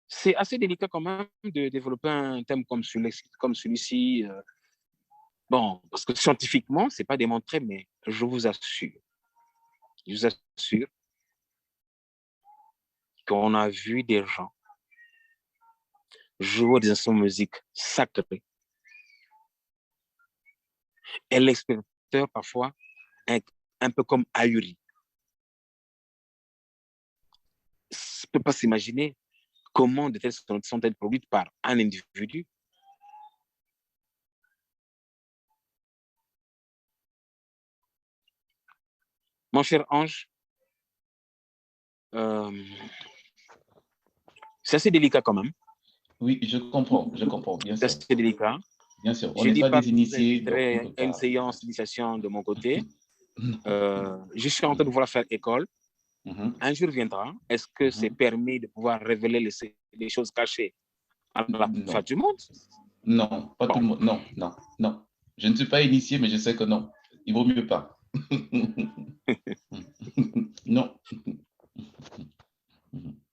C'est assez délicat quand même de développer un thème comme celui-ci. Bon, parce que scientifiquement, ce n'est pas démontré, mais je vous assure qu'on a vu des gens jouer des instruments de musique sacrés Et les spectateurs, parfois, un peu comme ahuris. Je ne peux pas s'imaginer comment de telles sont-elles produites par un individu. Mon cher Ange, c'est assez délicat quand même. Oui, je comprends, bien sûr. C'est assez délicat. Bien sûr, on Je n'est dis pas pas des que initiés, je donc on voudrais peut pas. une séance d'initiation de mon côté. Je suis en train de vouloir faire école. Un jour viendra. Est-ce que c'est permis de pouvoir révéler les choses cachées à la face du monde? Non, pas tout le monde. Non, non, non. Je ne suis pas initié, mais je sais que non. Il vaut mieux pas. Non.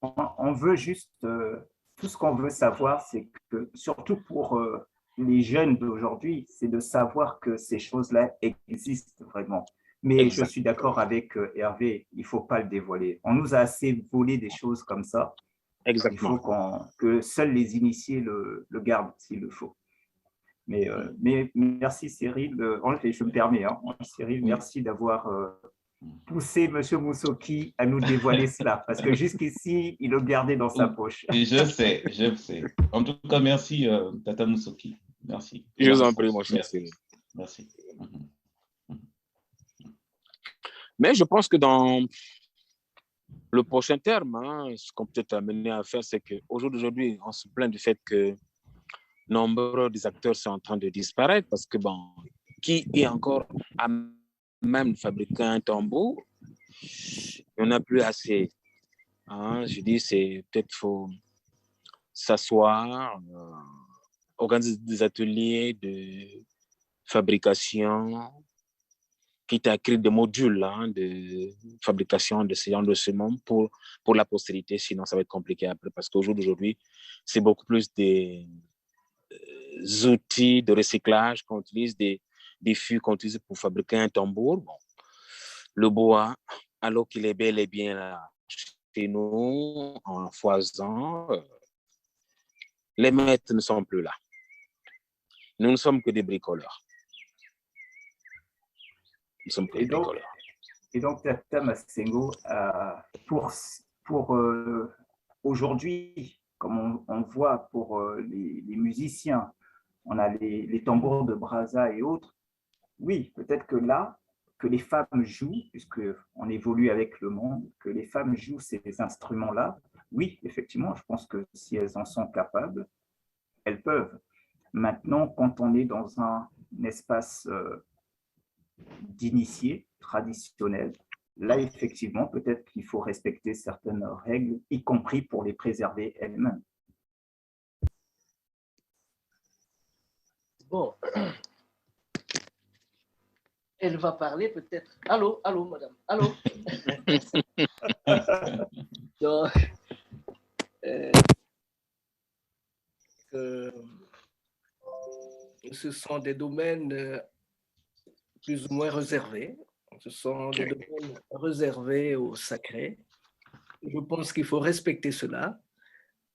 On veut juste, tout ce qu'on veut savoir, c'est que, surtout pour les jeunes d'aujourd'hui, c'est de savoir que ces choses-là existent vraiment. Mais Exact. je suis d'accord avec Hervé, il ne faut pas le dévoiler. On nous a assez volé des choses comme ça. Exactement. Il faut que seuls les initiés le gardent s'il le faut. Mais merci Cyril, je me permets, hein, Cyril, merci d'avoir pousser M. Moussoki à nous dévoiler cela, parce que jusqu'ici, il le gardait dans sa poche. Et je sais. En tout cas, merci, Tata Moussoki. Merci. Je vous en prie, mon cher Cyril. Merci. Mais je pense que dans le prochain terme, hein, ce qu'on peut être amené à faire, c'est qu'au jour d'aujourd'hui, on se plaint du fait que nombre des acteurs sont en train de disparaître parce que, bon, qui est encore à même de fabriquer un tambour? Il n'y en a plus assez. Hein, je dis, c'est peut-être faut s'asseoir, organiser des ateliers de fabrication, quitte à créer des modules de fabrication de ce genre de semences pour la postérité, sinon ça va être compliqué après, parce qu'au jour d'aujourd'hui, c'est beaucoup plus des outils de recyclage qu'on utilise, des fûts qu'on utilise pour fabriquer un tambour. Bon, le bois, alors qu'il est bel et bien là chez nous, en foisant, les maîtres ne sont plus là. Nous ne sommes que des bricoleurs. Nous sommes que des bricoleurs. Et donc, Tata Massengo, pour aujourd'hui, comme on voit pour les musiciens, on a les tambours de Brazza et autres, oui, peut-être que là, que les femmes jouent, puisqu'on évolue avec le monde, que les femmes jouent ces instruments-là, oui, effectivement, je pense que si elles en sont capables, elles peuvent. Maintenant, quand on est dans un espace d'initiés traditionnels, là, effectivement, peut-être qu'il faut respecter certaines règles, y compris pour les préserver elles-mêmes. Bon. Elle va parler peut-être. Allô, allô, madame. Allô. Donc, ce sont des domaines plus ou moins réservés. Ce sont des domaines réservés au sacré. Je pense qu'il faut respecter cela.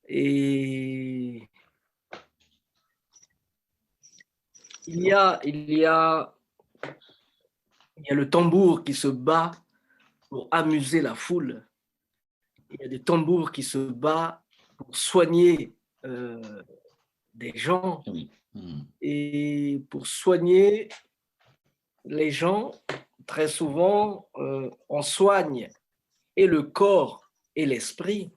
Et il y a le tambour qui se bat pour amuser la foule. Il y a des tambours qui se battent pour soigner des gens. Oui. Et pour soigner les gens, très souvent, on soigne et le corps et l'esprit.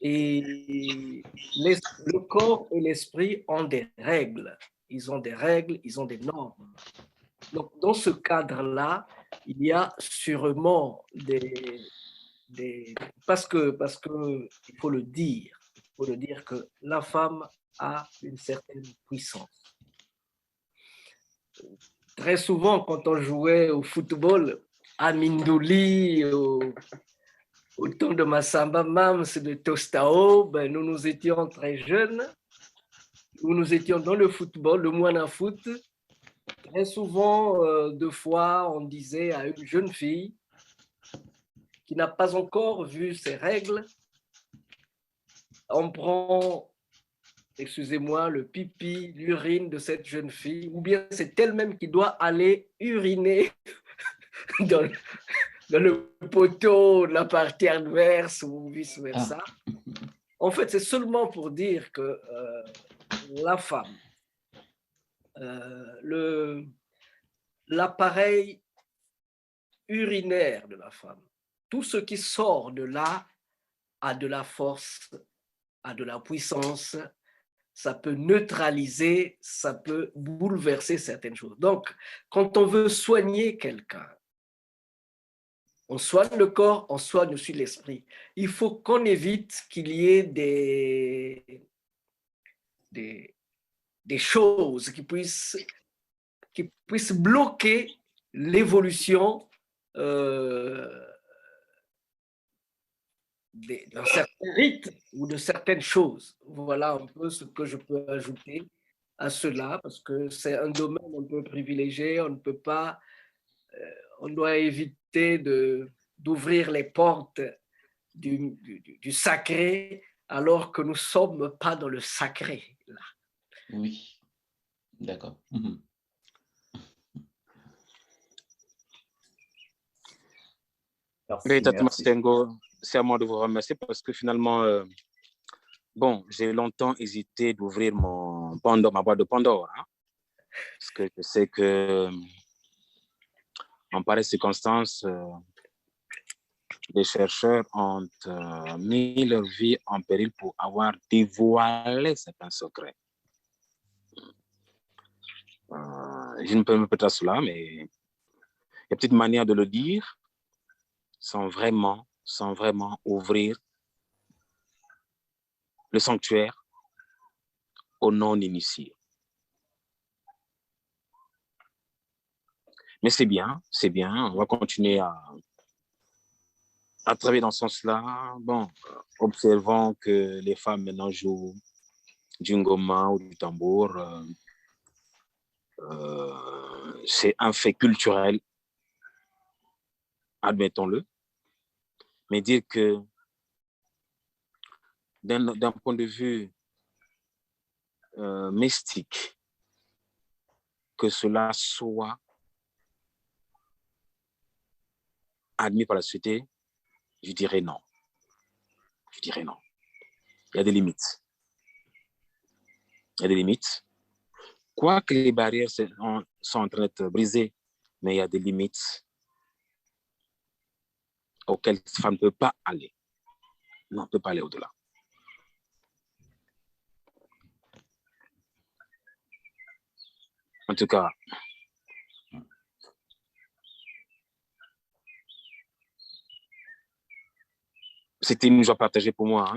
Et le corps et l'esprit ont des règles. Ils ont des règles, ils ont des normes. Donc, dans ce cadre-là, il y a sûrement parce que il faut le dire que la femme a une certaine puissance. Très souvent, quand on jouait au football, à Mindouli, au temps de Massamba Mams, de Tostao, ben, nous étions très jeunes, nous étions dans le football, le Moana Foot. Très souvent, deux fois, on disait à une jeune fille qui n'a pas encore vu ses règles, on prend excusez-moi, le pipi, l'urine de cette jeune fille, ou bien c'est elle-même qui doit aller uriner dans, dans le poteau de la partie adverse ou vice-versa. En fait, c'est seulement pour dire que la femme, l'appareil urinaire de la femme, tout ce qui sort de là a de la force, a de la puissance, ça peut neutraliser, ça peut bouleverser certaines choses. Donc, quand on veut soigner quelqu'un, on soigne le corps, on soigne aussi l'esprit. Il faut qu'on évite qu'il y ait des choses qui puissent bloquer l'évolution d'un certain rythme ou de certaines choses. Voilà un peu ce que je peux ajouter à cela, parce que c'est un domaine un peu privilégié. On ne peut pas, on doit éviter d'ouvrir les portes du sacré alors que nous ne sommes pas dans le sacré. Là. Oui, d'accord. Oui, Tata Masengo, c'est à moi de vous remercier parce que finalement, bon, j'ai longtemps hésité d'ouvrir ma boîte de Pandore, hein, parce que je sais que en pareille circonstance, les chercheurs ont mis leur vie en péril pour avoir dévoilé certains secrets. Je ne peux me permettre à cela, mais il y a une petite manière de le dire sans vraiment ouvrir le sanctuaire aux non-initiés. Mais c'est bien, on va continuer à travailler dans ce sens-là. Bon, observons que les femmes maintenant jouent du ngoma ou du tambour. C'est un fait culturel, admettons-le. Mais dire que d'un point de vue mystique, que cela soit admis par la société, je dirais non. Il y a des limites. Quoique les barrières sont en train d'être brisées, mais il y a des limites auxquelles cette femme ne peut pas aller. Non, ne peut pas aller au-delà. En tout cas, c'était une joie partagée pour moi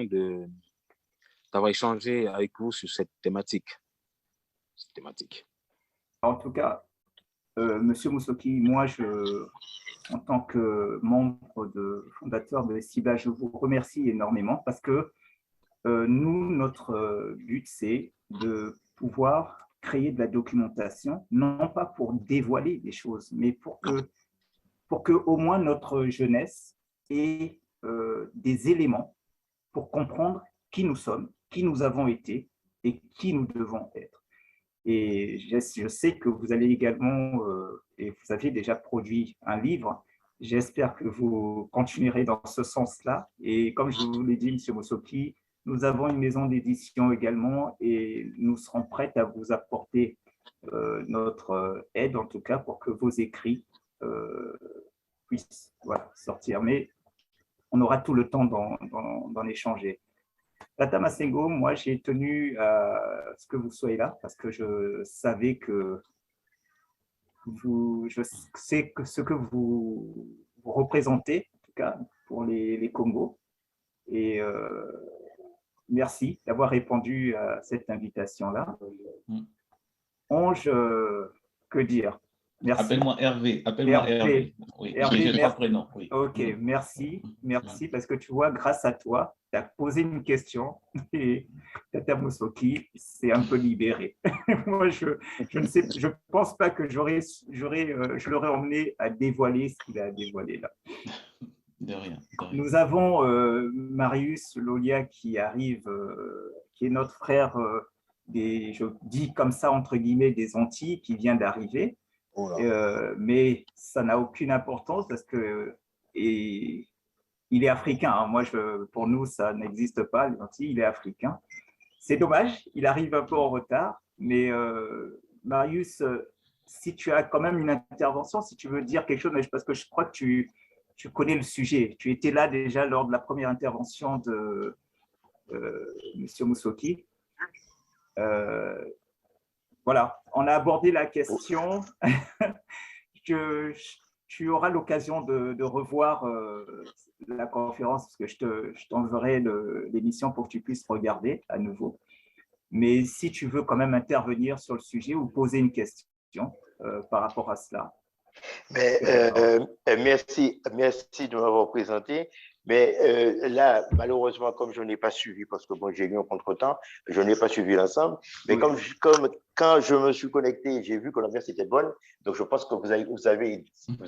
d'avoir échangé avec vous sur cette thématique. En tout cas, Monsieur Moussoki, moi, en tant que membre fondateur de SIBA, je vous remercie énormément parce que nous, notre but, c'est de pouvoir créer de la documentation, non pas pour dévoiler des choses, mais pour que au moins notre jeunesse ait des éléments pour comprendre qui nous sommes, qui nous avons été et qui nous devons être. Et je sais que vous allez également, et vous aviez déjà produit un livre, j'espère que vous continuerez dans ce sens-là. Et comme je vous l'ai dit, M. Moussoki, nous avons une maison d'édition également et nous serons prêts à vous apporter notre aide, en tout cas, pour que vos écrits puissent sortir. Mais on aura tout le temps d'en échanger. Tata Masengo, moi, j'ai tenu à ce que vous soyez là parce que je savais que je sais ce que vous représentez, en tout cas, pour les Congos. Et merci d'avoir répondu à cette invitation-là. Ange, que dire? Merci. Appelle-moi Hervé. Hervé. Oui, j'ai trois prénoms. Oui. Ok, merci parce que tu vois, grâce à toi, tu as posé une question et Tata Moussoki s'est un peu libéré. Moi, je ne sais, je pense pas que je l'aurais emmené à dévoiler ce qu'il a dévoilé là. De rien. Nous avons Marius Lolia qui arrive, qui est notre frère je dis comme ça, entre guillemets, des Antilles qui vient d'arriver. Mais ça n'a aucune importance parce que il est africain. Hein. Moi, pour nous, ça n'existe pas, les Antilles, il est africain. C'est dommage, il arrive un peu en retard, mais Marius, si tu as quand même une intervention, si tu veux dire quelque chose, parce que je crois que tu connais le sujet. Tu étais là déjà lors de la première intervention de M. Moussoki. Voilà, on a abordé la question. Tu auras l'occasion de revoir la conférence, parce que je t'enverrai l'émission pour que tu puisses regarder à nouveau. Mais si tu veux quand même intervenir sur le sujet ou poser une question par rapport à cela. Mais, merci de m'avoir présenté. Mais là, malheureusement, comme je n'ai pas suivi, parce que bon, j'ai eu un contretemps, je n'ai pas suivi l'ensemble. Mais comme quand je me suis connecté, j'ai vu que l'ambiance était bonne. Donc, je pense que vous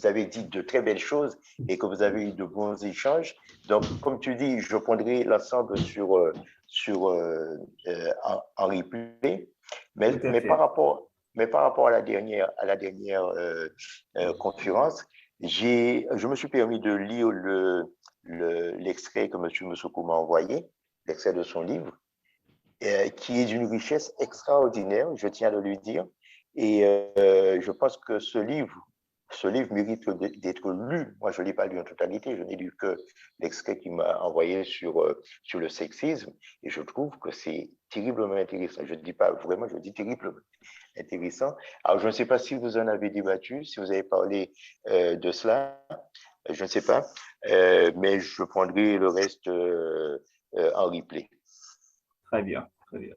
avez dit de très belles choses et que vous avez eu de bons échanges. Donc, comme tu dis, je prendrai l'ensemble en replay. Mais par rapport à la dernière conférence, je me suis permis de lire l'extrait que M. Moussoukou m'a envoyé, l'extrait de son livre, qui est d'une richesse extraordinaire, je tiens à le lui dire. Et je pense que ce livre mérite d'être lu. Moi, je ne l'ai pas lu en totalité, je n'ai lu que l'extrait qu'il m'a envoyé sur le sexisme, et je trouve que c'est terriblement intéressant. Je ne dis pas vraiment, je dis terriblement intéressant. Alors, je ne sais pas si vous en avez débattu, si vous avez parlé de cela, je ne sais pas, mais je prendrai le reste en replay. Très bien, très bien.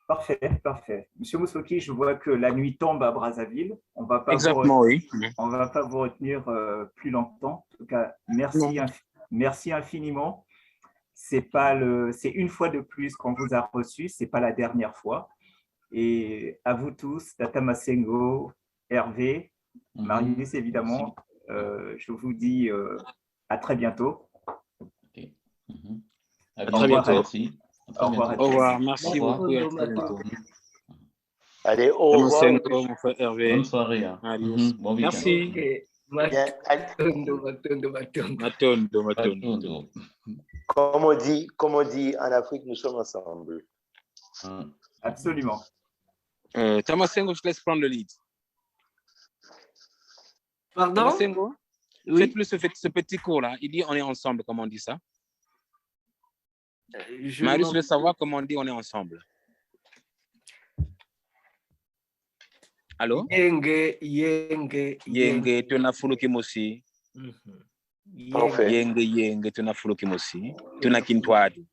Parfait, parfait. Monsieur Moussoki, je vois que la nuit tombe à Brazzaville. On va pas on va pas vous retenir plus longtemps. En tout cas, merci infiniment. C'est une fois de plus qu'on vous a reçu, c'est pas la dernière fois. Et à vous tous, Tata Masengo, Hervé, Marius évidemment, je vous dis à très bientôt. Okay. À très bientôt. Merci. Au revoir, merci beaucoup. Allez, au revoir. Mon frère Hervé. Bonne soirée. Hein. Bon merci. Comme on dit en Afrique, nous sommes ensemble. Absolument. Tamasengo, je te laisse prendre le lead. Pardon? Tamasengo, oui. faites-le ce petit cours-là. Il dit on est ensemble, comment on dit ça? Marius veut savoir comment on dit on est ensemble. Allô? Yenge, tuna fulu kimosi. Parfait. Yenge, tuna fulu kimosi. Tuna kintwadi.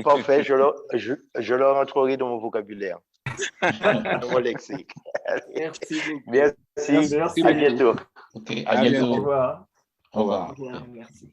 Parfait, je le rentrerai dans mon vocabulaire. Dans mon lexique. Merci beaucoup. Merci. À bientôt. Ok, à bientôt. Au revoir. Au revoir. Merci.